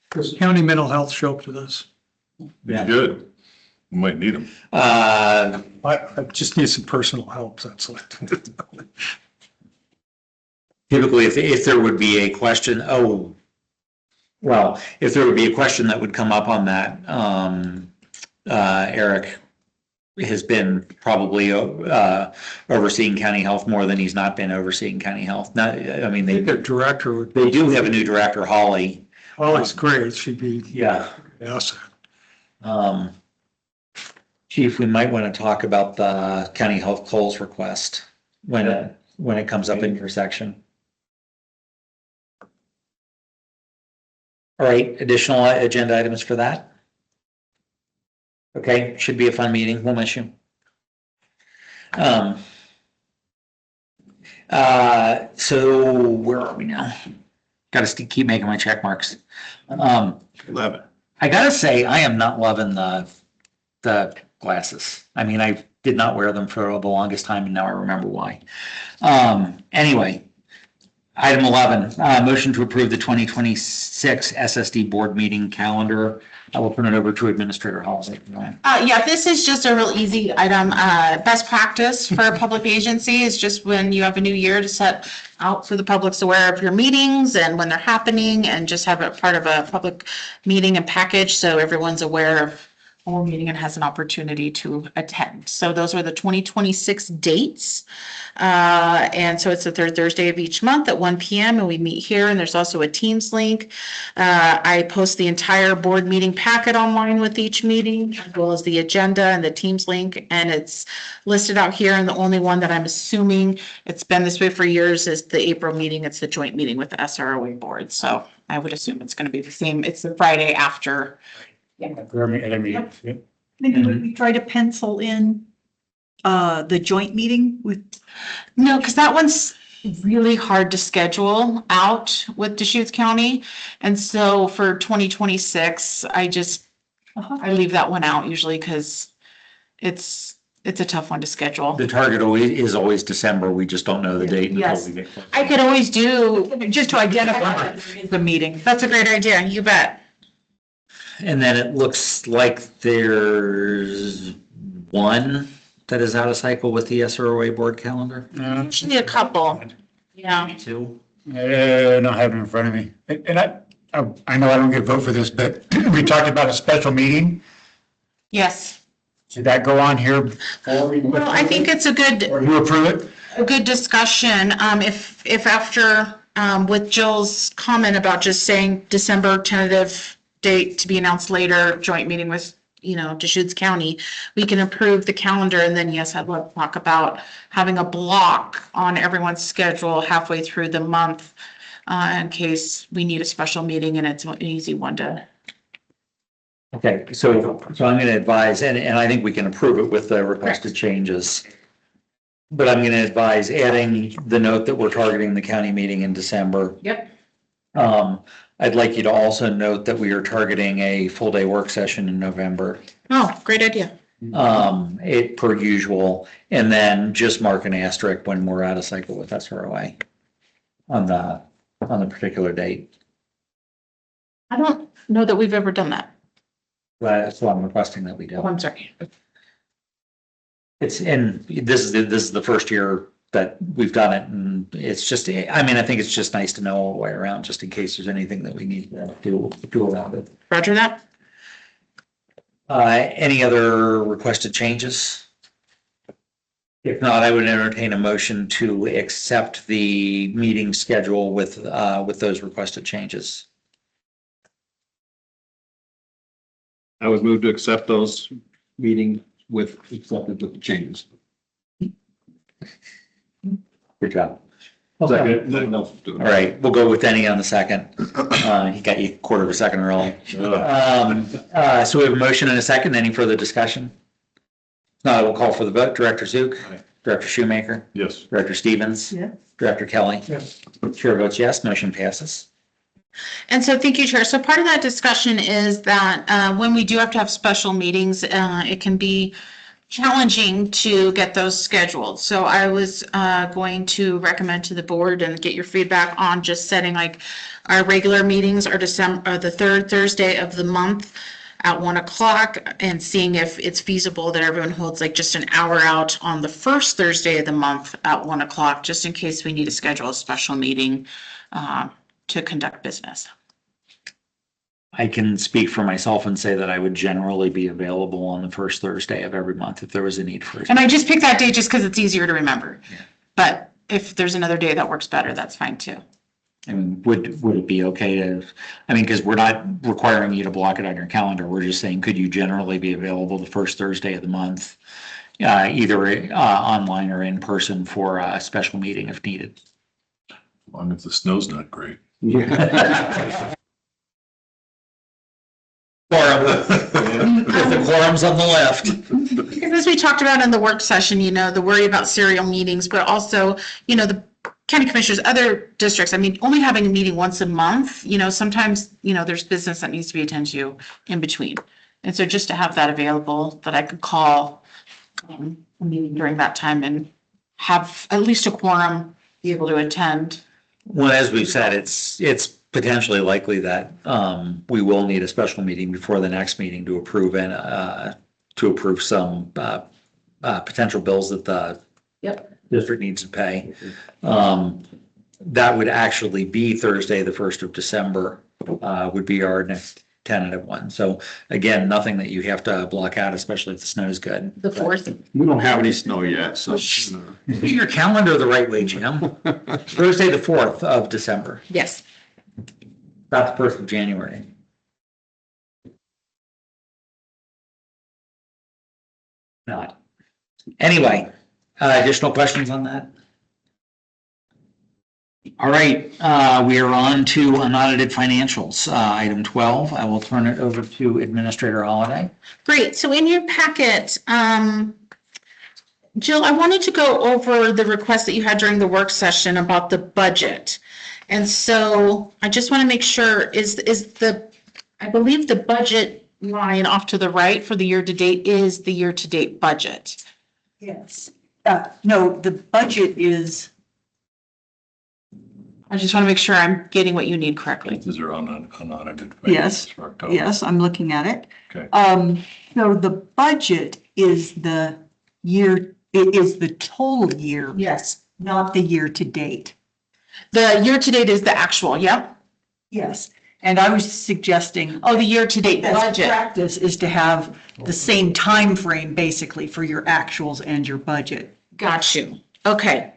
Does county mental health show up to this? Be good. We might need him. I just need some personal help, that's it. Typically, if there would be a question, if there would be a question that would come up on that, Eric has been probably overseeing county health more than he's not been overseeing county health. Not, I mean, Their director, they do have a new director, Holly. Holly's great, she'd be, Yeah. yes. Chief, we might want to talk about the county health Coles request when it comes up in your section. All right, additional agenda items for that? Okay, should be a fun meeting. We'll miss you. So where are we now? Got to keep making my check marks. 11. I gotta say, I am not loving the glasses. I mean, I did not wear them for the longest time, and now I remember why. Anyway, item 11, motion to approve the 2026 SSD board meeting calendar. I will turn it over to Administrator Halsey. Yeah, this is just a real easy item. Best practice for a public agency is just when you have a new year to set out so the public's aware of your meetings and when they're happening, and just have it part of a public meeting and package so everyone's aware of our meeting and has an opportunity to attend. So those are the 2026 dates. And so it's the third Thursday of each month at 1 p.m. and we meet here, and there's also a Teams link. I post the entire board meeting packet online with each meeting, as well as the agenda and the Teams link, and it's listed out here. And the only one that I'm assuming, it's been this way for years, is the April meeting. It's the joint meeting with the SROA board. So I would assume it's going to be the same. It's the Friday after. Maybe we try to pencil in the joint meeting with. No, because that one's really hard to schedule out with Deschutes County. And so for 2026, I leave that one out usually because it's a tough one to schedule. The target is always December. We just don't know the date. Yes. Until we get close. I could always do, Just to identify the meeting. that's a great idea, you bet. And then it looks like there's one that is out of cycle with the SROA board calendar. Usually a couple, yeah. Two. Not have it in front of me. And I know I don't get a vote for this, but we talked about a special meeting. Yes. Should that go on here before we? Well, I think it's a good. Or you approve it? A good discussion, if after, with Jill's comment about just saying December tentative date to be announced later, joint meeting with, Deschutes County, we can approve the calendar, and then, yes, I'd love to talk about having a block on everyone's schedule halfway through the month, in case we need a special meeting, and it's an easy one to. Okay, so I'm going to advise, and I think we can approve it with the requested changes. But I'm going to advise adding the note that we're targeting the county meeting in December. Yep. I'd like you to also note that we are targeting a full day work session in November. Oh, great idea. It per usual, and then just mark an asterisk when we're out of cycle with SROA on the particular date. I don't know that we've ever done that. That's what I'm requesting that we do. Oh, I'm sorry. This is the first year that we've done it, and it's just, I mean, I think it's just nice to know all the way around, just in case there's anything that we need to do around it. Roger that. Any other requested changes? If not, I would entertain a motion to accept the meeting schedule with those requested changes. I would move to accept those meetings accepted with the changes. Good job. Second. All right, we'll go with Denny on the second. He got you a quarter of a second early. So we have a motion and a second. Any further discussion? No, I will call for the vote. Director Zook. Aye. Director Shoemaker. Yes. Director Stevens. Yes. Director Kelly. Yes. Chair votes yes, motion passes. And so thank you, Chair. So part of that discussion is that when we do have to have special meetings, it can be challenging to get those scheduled. So I was going to recommend to the board and get your feedback on just setting like our regular meetings are the third Thursday of the month at 1 o'clock, and seeing if it's feasible that everyone holds like just an hour out on the first Thursday of the month at 1 o'clock, just in case we need to schedule a special meeting to conduct business. I can speak for myself and say that I would generally be available on the first Thursday of every month if there was a need for it. And I just picked that day just because it's easier to remember. Yeah. But if there's another day that works better, that's fine too. I mean, would it be okay to, I mean, because we're not requiring you to block it on your calendar. We're just saying, could you generally be available the first Thursday of the month? Either online or in person for a special meeting if needed. As long as the snow's not great. If the quorum's on the left. Because as we talked about in the work session, the worry about serial meetings, but also, the county commissioners, other districts, I mean, only having a meeting once a month, sometimes, there's business that needs to be attended to in between. And so just to have that available, that I could call a meeting during that time and have at least a quorum be able to attend. Well, as we've said, it's potentially likely that we will need a special meeting before the next meeting to approve some potential bills that the district needs to pay. That would actually be Thursday, the 1st of December, would be our next tentative one. So again, nothing that you have to block out, especially if the snow is good. The 4th. We don't have any snow yet, so. Put your calendar the right way, Jim. Thursday, the 4th of December, Yes. not the 1st of January. Not. Anyway, additional questions on that? All right, we are on to unaudited financials. Item 12, I will turn it over to Administrator Holliday. Great. So in your packet, Jill, I wanted to go over the request that you had during the work session about the budget. And so I just want to make sure I believe the budget line off to the right for the year to date is the year to date budget. Yes. No, the budget is, I just want to make sure I'm getting what you need correctly. These are unaudited. Yes, for October. yes, I'm looking at it. Okay. So the budget is the year, it is the total year, Yes. not the year to date. The year to date is the actual, yep. Yes. And I was suggesting Oh, the year to date best budget. practice is to have the same time frame basically for your actuals and your budget. Got you. Okay.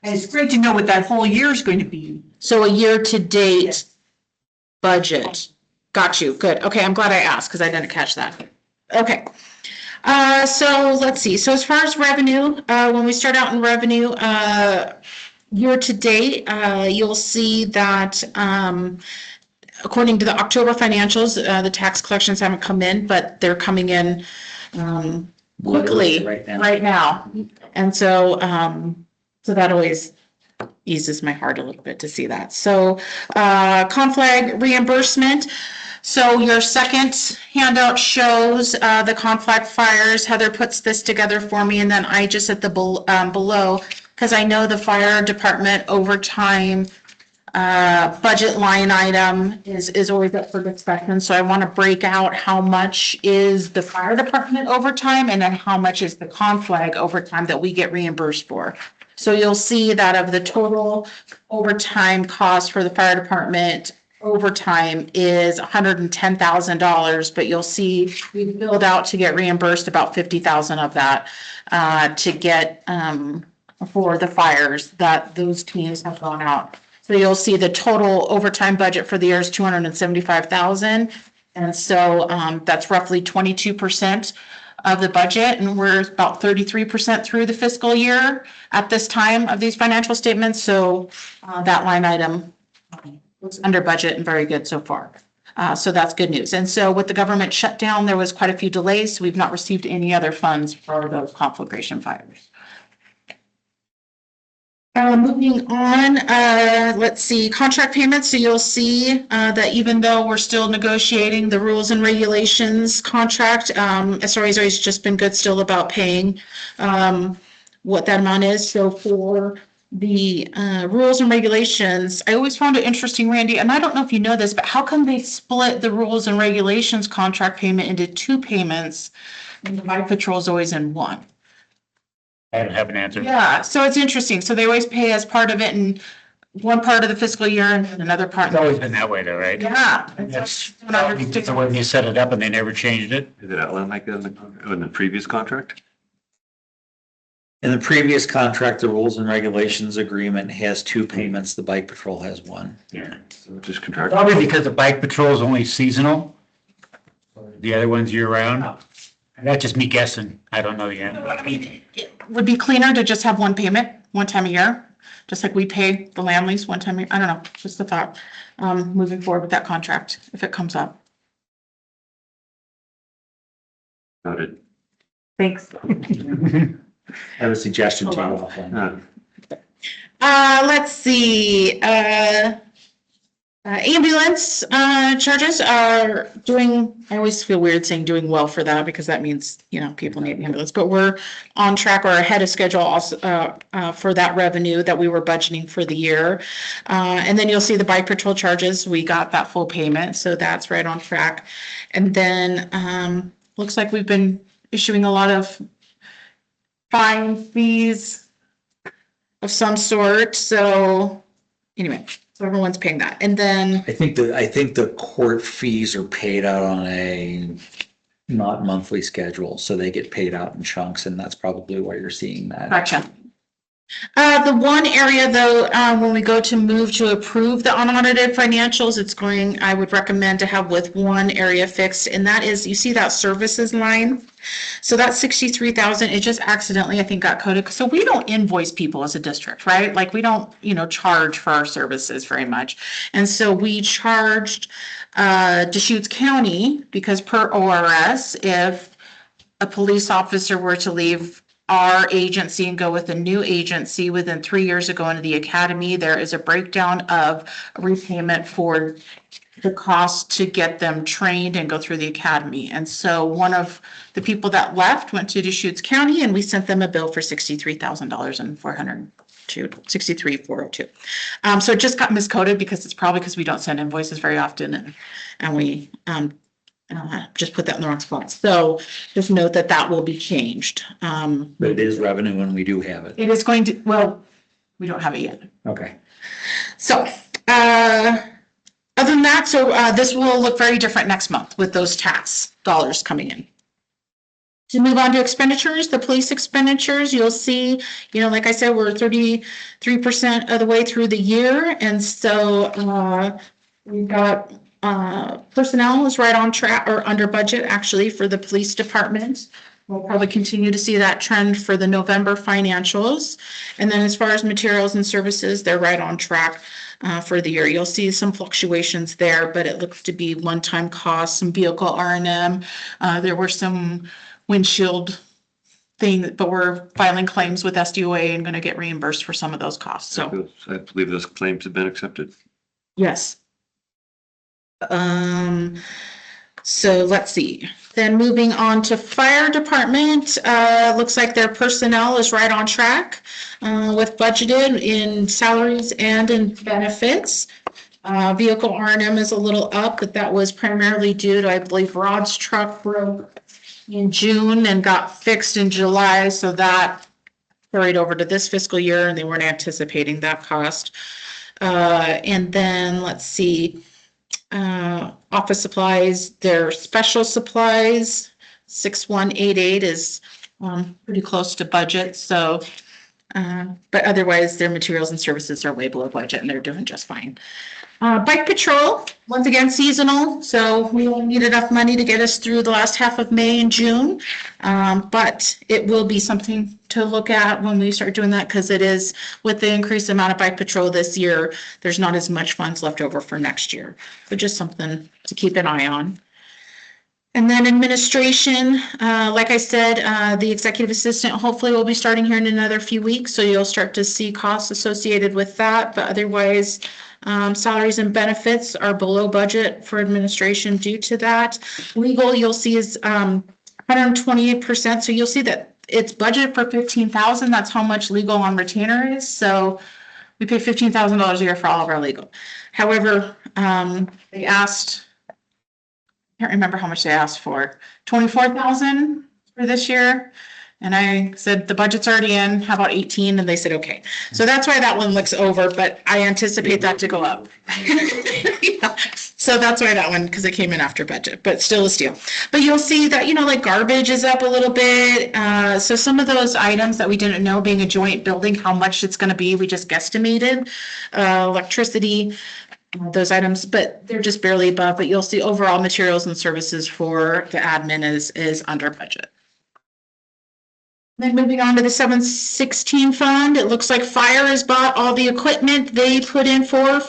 And it's great to know what that whole year is going to be. So a year to date budget. Got you. Good. Okay. I'm glad I asked because I didn't catch that. Okay. So let's see. So as far as revenue, when we start out in revenue, year to date, you'll see that, according to the October financials, the tax collections haven't come in, but they're coming in, quickly right now. And so, so that always eases my heart a little bit to see that. So, conflag reimbursement. So your second handout shows, the conflag fires. Heather puts this together for me, and then I just at the below, because I know the fire department overtime budget line item is always up for discussion. So I want to break out how much is the fire department overtime and then how much is the conflag overtime that we get reimbursed for. So you'll see that of the total overtime cost for the fire department, overtime is $110,000, but you'll see we billed out to get reimbursed about 50,000 of that to get for the fires that those teams have gone out. So you'll see the total overtime budget for the year is 275,000. And so that's roughly 22% of the budget. And we're about 33% through the fiscal year at this time of these financial statements. So that line item looks under budget and very good so far. So that's good news. And so with the government shutdown, there was quite a few delays. So we've not received any other funds for those conflagration fires. Moving on, let's see, contract payments. So you'll see that even though we're still negotiating the rules and regulations contract, SRA's always just been good still about paying what that amount is. So for the rules and regulations, I always found it interesting, Randy, and I don't know if you know this, but how come they split the rules and regulations contract payment into two payments and the Bike Patrol is always in one? I don't have an answer. Yeah, so it's interesting. So they always pay as part of it, and one part of the fiscal year and another part. It's always been that way though, right? Yeah. That's the way you set it up and they never changed it. Is it outlined like that in the previous contract? In the previous contract, the rules and regulations agreement has two payments. The bike patrol has one. So just contract. Probably because the bike patrol is only seasonal. The other one's year round. And that's just me guessing. I don't know yet. It would be cleaner to just have one payment, one time a year, just like we pay the land lease one time. I don't know, just a thought, moving forward with that contract, if it comes up. Noted. Thanks. I have a suggestion to you. Let's see, ambulance, charges are doing, I always feel weird saying doing well for that because that means, you know, people need an ambulance, but we're on track or ahead of schedule also, for that revenue that we were budgeting for the year. And then you'll see the bike patrol charges, we got that full payment, so that's right on track. And then, looks like we've been issuing a lot of fine fees of some sort, so anyway, so everyone's paying that. And then, I think the court fees are paid out on a not monthly schedule, so they get paid out in chunks, and that's probably why you're seeing that. gotcha. The one area though, when we go to move to approve the unaudited financials, it's going, I would recommend to have with one area fixed, and that is, you see that services line? So that 63,000, it just accidentally, I think, got coded. So we don't invoice people as a district, right? Like we don't, you know, charge for our services very much. And so we charged Deschutes County because per ORS, if a police officer were to leave our agency and go with a new agency within 3 years of going to the academy, there is a breakdown of repayment for the cost to get them trained and go through the academy. And so one of the people that left went to Deschutes County and we sent them a bill for $63,000 and 63,402. So it just got miscoded because it's probably because we don't send invoices very often and we just put that in the wrong spot. So just note that that will be changed. But it is revenue when we do have it. It is going to, well, we don't have it yet. Okay. So, other than that, so this will look very different next month with those tax dollars coming in. To move on to expenditures, the police expenditures, you'll see, you know, like I said, we're 33% of the way through the year. And so we've got personnel is right on track or under budget actually for the police department. We'll probably continue to see that trend for the November financials. And then as far as materials and services, they're right on track for the year. You'll see some fluctuations there, but it looks to be one-time costs, some vehicle R&M. There were some windshield things, but we're filing claims with SDOA and going to get reimbursed for some of those costs. So I believe those claims have been accepted. yes. So let's see. Then moving on to fire department, looks like their personnel is right on track with budgeted in salaries and in benefits. Vehicle R&M is a little up, but that was primarily due to, I believe, Rod's truck broke in June and got fixed in July. So that carried over to this fiscal year and they weren't anticipating that cost. And then let's see. Office supplies, their special supplies, 6188 is pretty close to budget. So, but otherwise their materials and services are way below budget and they're doing just fine. Bike patrol, once again, seasonal. So we only need enough money to get us through the last half of May and June. But it will be something to look at when we start doing that because it is with the increased amount of bike patrol this year, there's not as much funds left over for next year. So just something to keep an eye on. And then administration, like I said, the executive assistant hopefully will be starting here in another few weeks. So you'll start to see costs associated with that. But otherwise, salaries and benefits are below budget for administration due to that. Legal, you'll see is 128%. So you'll see that it's budgeted for 15,000. That's how much legal on retainer is. So we pay $15,000 a year for all of our legal. However, they asked, I can't remember how much they asked for, 24,000 for this year. And I said, the budget's already in, how about 18? And they said, okay. So that's why that one looks over, but I anticipate that to go up. Yeah. So that's why that one, because it came in after budget, but still a steal. But you'll see that, like garbage is up a little bit. So some of those items that we didn't know, being a joint building, how much it's going to be, we just guesstimated. Electricity, those items, but they're just barely above. But you'll see overall materials and services for the admin is under budget. Then moving on to the 716 fund, it looks like fire has bought all the equipment they put in for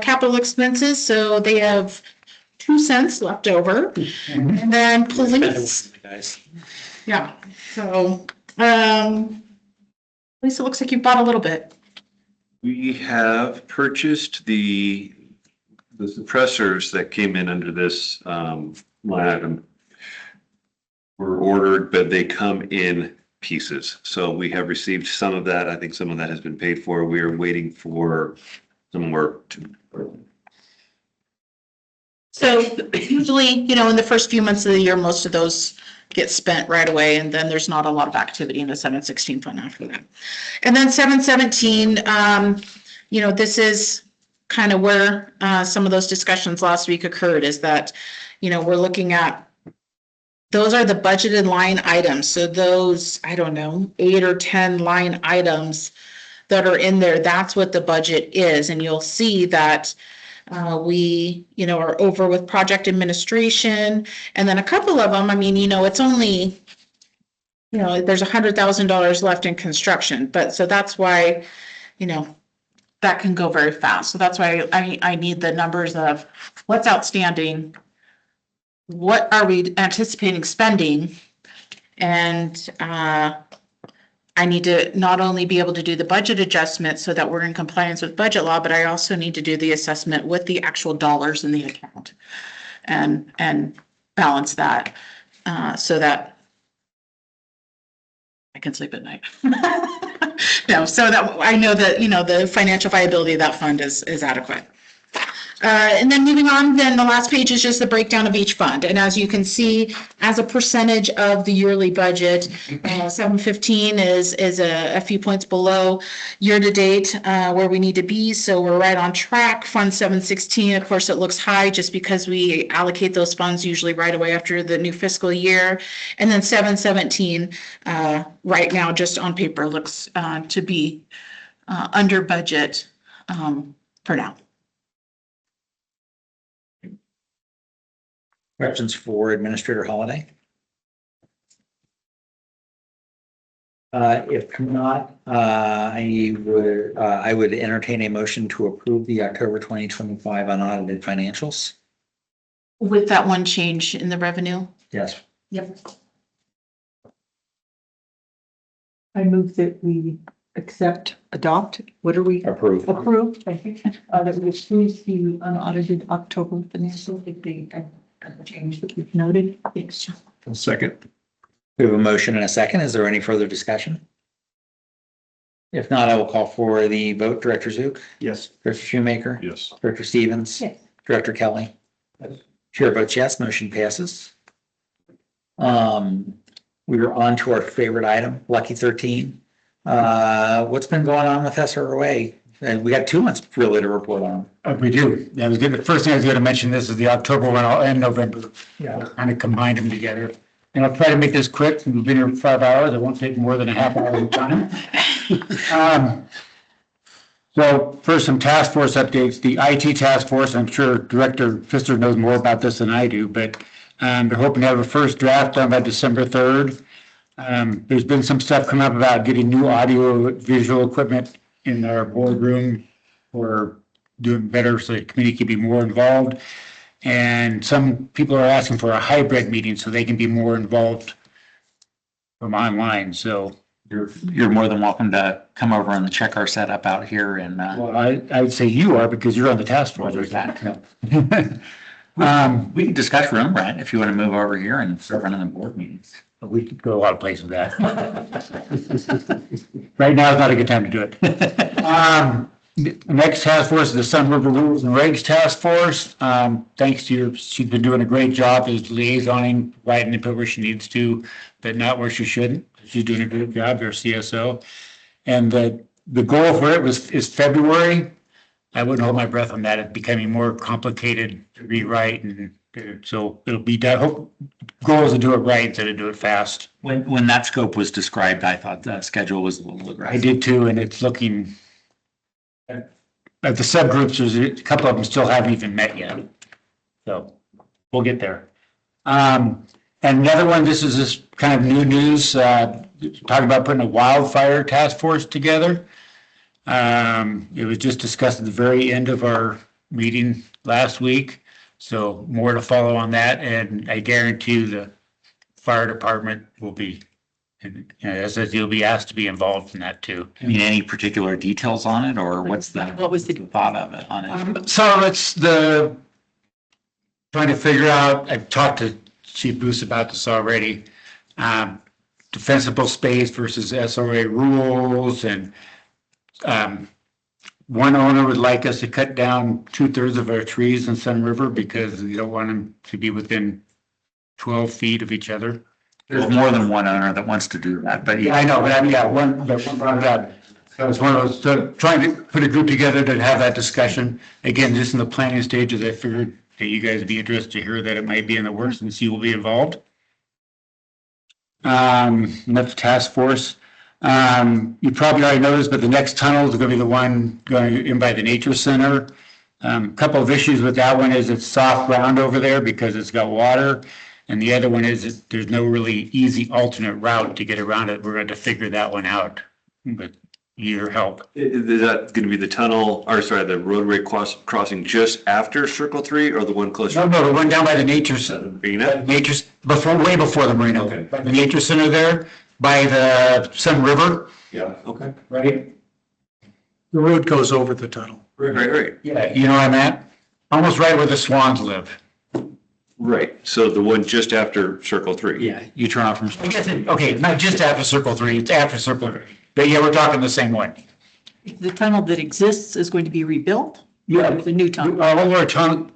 capital expenses, so they have 2 cents left over. And then police, yeah, so at least it looks like you bought a little bit. We have purchased the suppressors that came in under this line item. Were ordered, but they come in pieces. So we have received some of that. I think some of that has been paid for. We are waiting for some work to. So usually, in the first few months of the year, most of those get spent right away, and then there's not a lot of activity in the 716 fund after that. And then 717, this is kind of where some of those discussions last week occurred, is that, we're looking at those are the budgeted line items. So those, 8 or 10 line items that are in there, that's what the budget is. And you'll see that we, are over with project administration. And then a couple of them, it's only, there's $100,000 left in construction. But so that's why, that can go very fast. So that's why I need the numbers of what's outstanding, what are we anticipating spending? And I need to not only be able to do the budget adjustment so that we're in compliance with budget law, but I also need to do the assessment with the actual dollars in the account and balance that so that I can sleep at night. No, so that I know that, the financial viability of that fund is adequate. And then moving on, then the last page is just the breakdown of each fund. And as you can see, as a percentage of the yearly budget, 715 is a few points below year to date where we need to be. So we're right on track. Fund 716, of course, it looks high just because we allocate those funds usually right away after the new fiscal year. And then 717 right now, just on paper, looks to be under budget for now. Questions for Administrator Holliday? If not, I would entertain a motion to approve the October 2025 unaudited financials. With that one change in the revenue? Yes. Yep. I move that we adopt, what are we? Approve. Approve, thank you. That we approve the unaudited October financials, if they change that we've noted. Thanks. Second. We have a motion and a second. Is there any further discussion? If not, I will call for the vote. Director Zook? Yes. Director Shoemaker? Yes. Director Stevens? Yes. Director Kelly? Chair votes yes, motion passes. We are on to our favorite item, Lucky 13. What's been going on with SROA? And we got 2 months really to report on. We do. Yeah, the first thing I was going to mention this is the October one and November. Yeah. Kind of combined them together. And I'll try to make this quick. We've been here for 5 hours. It won't take more than a half hour of time. So first, some task force updates. The IT task force, I'm sure Director Pfister knows more about this than I do, but they're hoping to have a first draft done by December 3rd. There's been some stuff come up about getting new audio visual equipment in our boardroom or doing better so the community can be more involved. And some people are asking for a hybrid meeting so they can be more involved from online. So You're more than welcome to come over and check our setup out here. And well, I would say you are because you're on the task force. we can discuss room rent if you want to move over here and start running the board meetings. We could go a lot of places with that. Right now is not a good time to do it. The next task force is the Sun River Rules and Regs Task Force. Thanks to you, she's been doing a great job as liaisoning, providing input where she needs to, but not where she shouldn't. She's doing a good job, our CSO. And the goal for it is February. I wouldn't hold my breath on that. It's becoming more complicated to rewrite, and so it'll be done. Goal is to do it right instead of do it fast. When that scope was described, I thought the schedule was a little I aggressive. did too, and it's looking at the subgroups, there's a couple of them still haven't even met yet. So we'll get there. And another one, this is this kind of new news, talking about putting a wildfire task force together. It was just discussed at the very end of our meeting last week. So more to follow on that, and I guarantee the fire department will be, you'll be asked to be involved in that too. I mean, any particular details on it, or what's the What was the thought of it on it? So it's trying to figure out, I've talked to Chief Bruce about this already, defensible space versus SRA rules, and one owner would like us to cut down 2/3 of our trees in Sun River because we don't want them to be within 12 feet of each other. There's more than one owner that wants to do that, but Yeah, I know, but I mean, yeah, one brought it up. So it's one of those, so trying to put a group together to have that discussion. Again, just in the planning stages, I figured that you guys would be interested to hear that it might be in the works and see who will be involved. And that's task force. You probably already noticed, but the next tunnel is going to be the one going in by the nature center. Couple of issues with that one is it's soft ground over there because it's got water. And the other one is there's no really easy alternate route to get around it. We're going to figure that one out, but your help. Is that going to be the tunnel, or sorry, the roadway crossing just after Circle 3 or the one closer? No, the one down by the nature center. Marina? Way before the marina. Okay. By the nature center there, by the Sun River, Yeah, okay. right? The road goes over the tunnel. Right. Yeah, you know where I'm at? Almost right where the swans live. Right, so the one just after Circle 3? yeah, you turn off from. I guess okay, not just after Circle 3, it's after Circle 3. But yeah, we're talking the same one. The tunnel that exists is going to be rebuilt? Yeah. Or the new tunnel? All of our tunnel,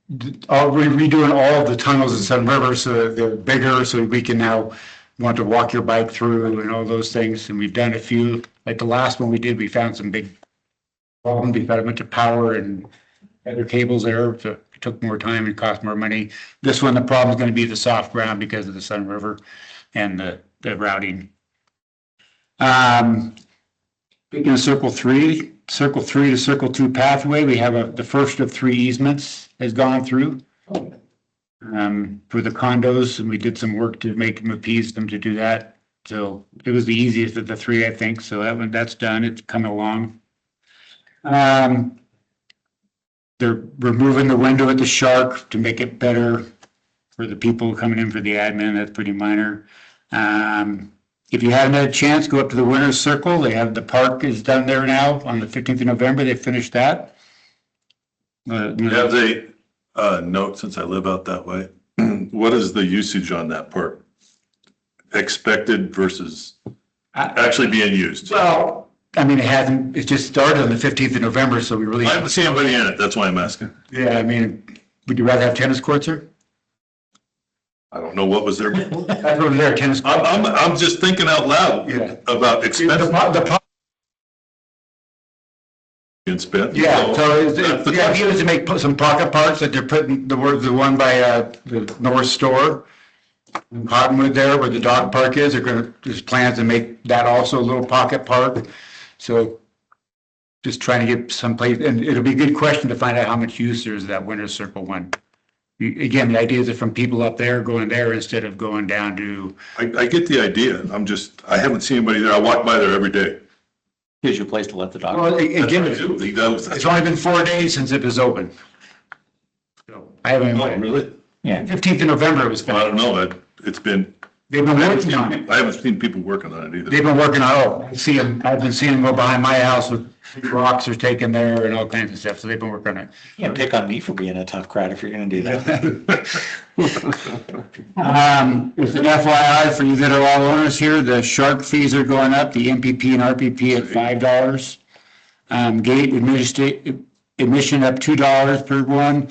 we're redoing all of the tunnels in Sun River so they're bigger, so we can now want to walk your bike through and all those things. And we've done a few, like the last one we did, we found some big problems because I went to power and other cables there, so it took more time and cost more money. This one, the problem is going to be the soft ground because of the Sun River and the routing. Speaking of Circle 3 to Circle 2 pathway, we have the first of 3 easements has gone through for the condos, and we did some work to make them appease them to do that. So it was the easiest of the 3, I think. So that's done. It's coming along. They're removing the window at the Shark to make it better for the people coming in for the admin. That's pretty minor. If you haven't had a chance, go up to the Winner's Circle. They have the park is done there now on the 15th of November. They finished that. Have they, note, since I live out that way, what is the usage on that part? Expected versus actually being used? Well, I mean, it just started on the 15th of November, so we really. I haven't seen anybody in it, that's why I'm asking. Yeah, I mean, would you rather have tennis courts here? I don't know what was there. That's over there, tennis. courts. I'm just thinking out loud Yeah. about expense The being spent. Yeah, so that's the the idea is to make some pocket parks that they're putting, the one by the North Store in Cottonwood there where the dog park is, they're gonna, there's plans to make that also a little pocket park. So just trying to get someplace, and it'll be a good question to find out how much use there is of that Winner's Circle one. Again, the idea is that from people up there going there instead of going down to. I get the idea, I haven't seen anybody there, I walk by there every day. Gives you a place to let the dog. Well, again, That's what I do. it's only been 4 days since it was open. So I haven't. Oh, really? Yeah. 15th of November it was Well, I finished. don't know, it's been, They've been working on it. I haven't seen people working on it either. They've been working on, I've been seeing them go behind my house with rocks are taken there and all kinds of stuff. So they've been working on it. You can't pick on me for being a tough crowd if you're gonna do that. It's an FYI for you that are all owners here, the Shark fees are going up, the MPP and RPP at $5. Gate admission up $2 per one.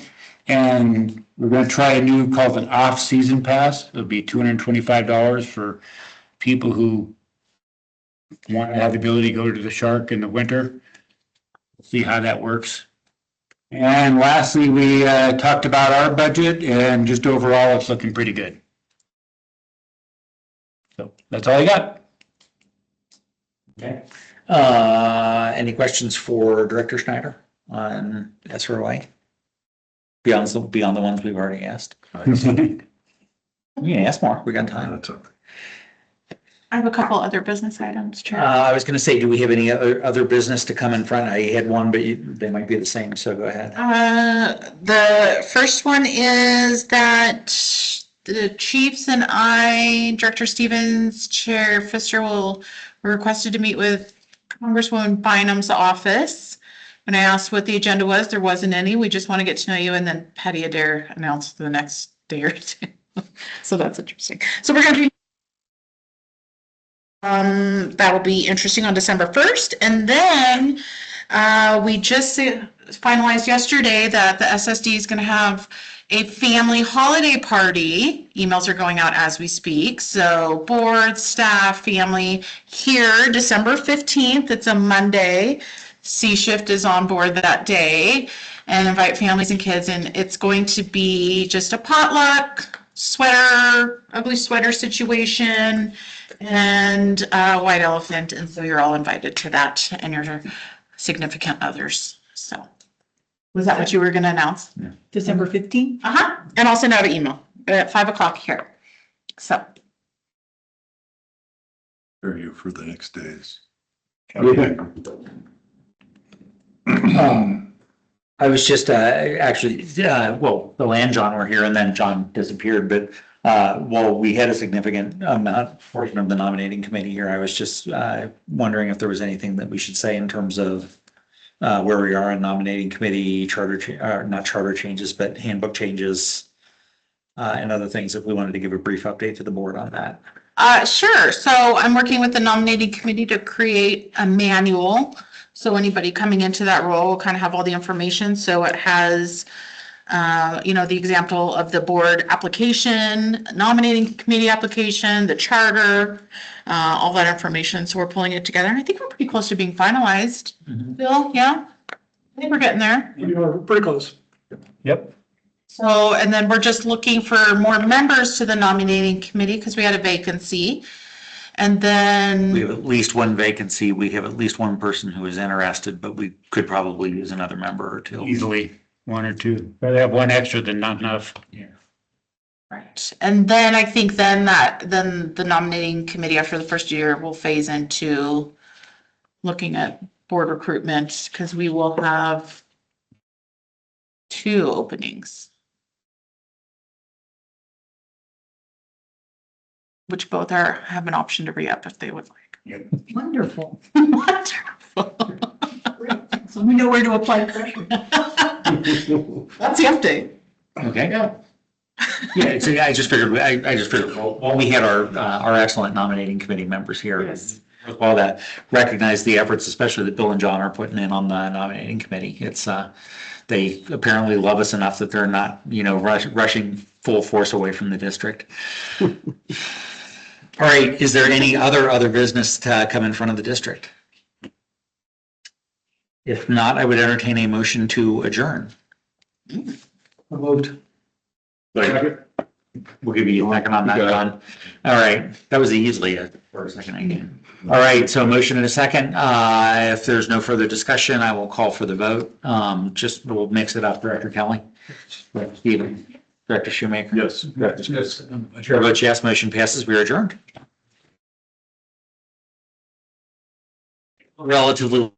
And we're gonna try a new called an off-season pass. It'll be $225 for people who want to have the ability to go to the Shark in the winter. See how that works. And lastly, we talked about our budget, and just overall, it's looking pretty good. So that's all I got. Okay. Any questions for Director Schneider on SROI? Beyond the ones we've already asked? You can ask more. We got time. That's okay. I have a couple other business items, Chair. I was gonna say, do we have any other business to come in front? I had one, but they might be the same, so go ahead. The first one is that the chiefs and I, Director Stevens, Chair Pfister were requested to meet with Congresswoman Bynum's office. When I asked what the agenda was, there wasn't any. We just want to get to know you, and then Patty Adair announced the next day or two. So that's interesting. So we're gonna be that'll be interesting on December 1st. And then we just finalized yesterday that the SSD is going to have a family holiday party. Emails are going out as we speak. So board, staff, family here, December 15th. It's a Monday. C Shift is on board that day and invite families and kids. And it's going to be just a potluck, ugly sweater situation, and a white elephant. And so you're all invited to that and your significant others. So was that what you were going to announce? December 15th? And I'll send out an email at 5:00 here. So. Prepare you for the next days. I was just actually, well, Bill and John were here and then John disappeared, but well, we had a significant portion of the nominating committee here. I was just wondering if there was anything that we should say in terms of where we are in nominating committee, not charter changes, but handbook changes and other things, if we wanted to give a brief update to the board on that. Sure. So I'm working with the nominating committee to create a manual. So anybody coming into that role will kind of have all the information. So it has, the example of the board application, nominating committee application, the charter, all that information. So we're pulling it together. And I think we're pretty close to being finalized. Bill, yeah? I think we're getting there. We're pretty close. Yep. So, and then we're just looking for more members to the nominating committee because we had a vacancy. And then We have at least one vacancy. We have at least one person who is interested, but we could probably use another member or two. Easily one or two. Rather have one extra than not enough. right. And then I think then the nominating committee after the first year will phase into looking at board recruitment because we will have 2 openings. Which both have an option to re-up if they would like. Wonderful. Wonderful. So we know where to apply pressure. That's the update. Okay. Yeah, so I just figured, while we had our excellent nominating committee members here, Yes. while that recognize the efforts, especially that Bill and John are putting in on the nominating committee. It's, they apparently love us enough that they're not, rushing full force away from the district. All right, is there any other business to come in front of the district? If not, I would entertain a motion to adjourn. Moved. We'll give you a second on that, John. All right, that was easily for a second again. All right, so a motion and a second. If there's no further discussion, I will call for the vote. We'll mix it up. Director Kelly? Director Stevens? Director Shoemaker? Yes. Chair votes yes, motion passes. We are adjourned. Relatively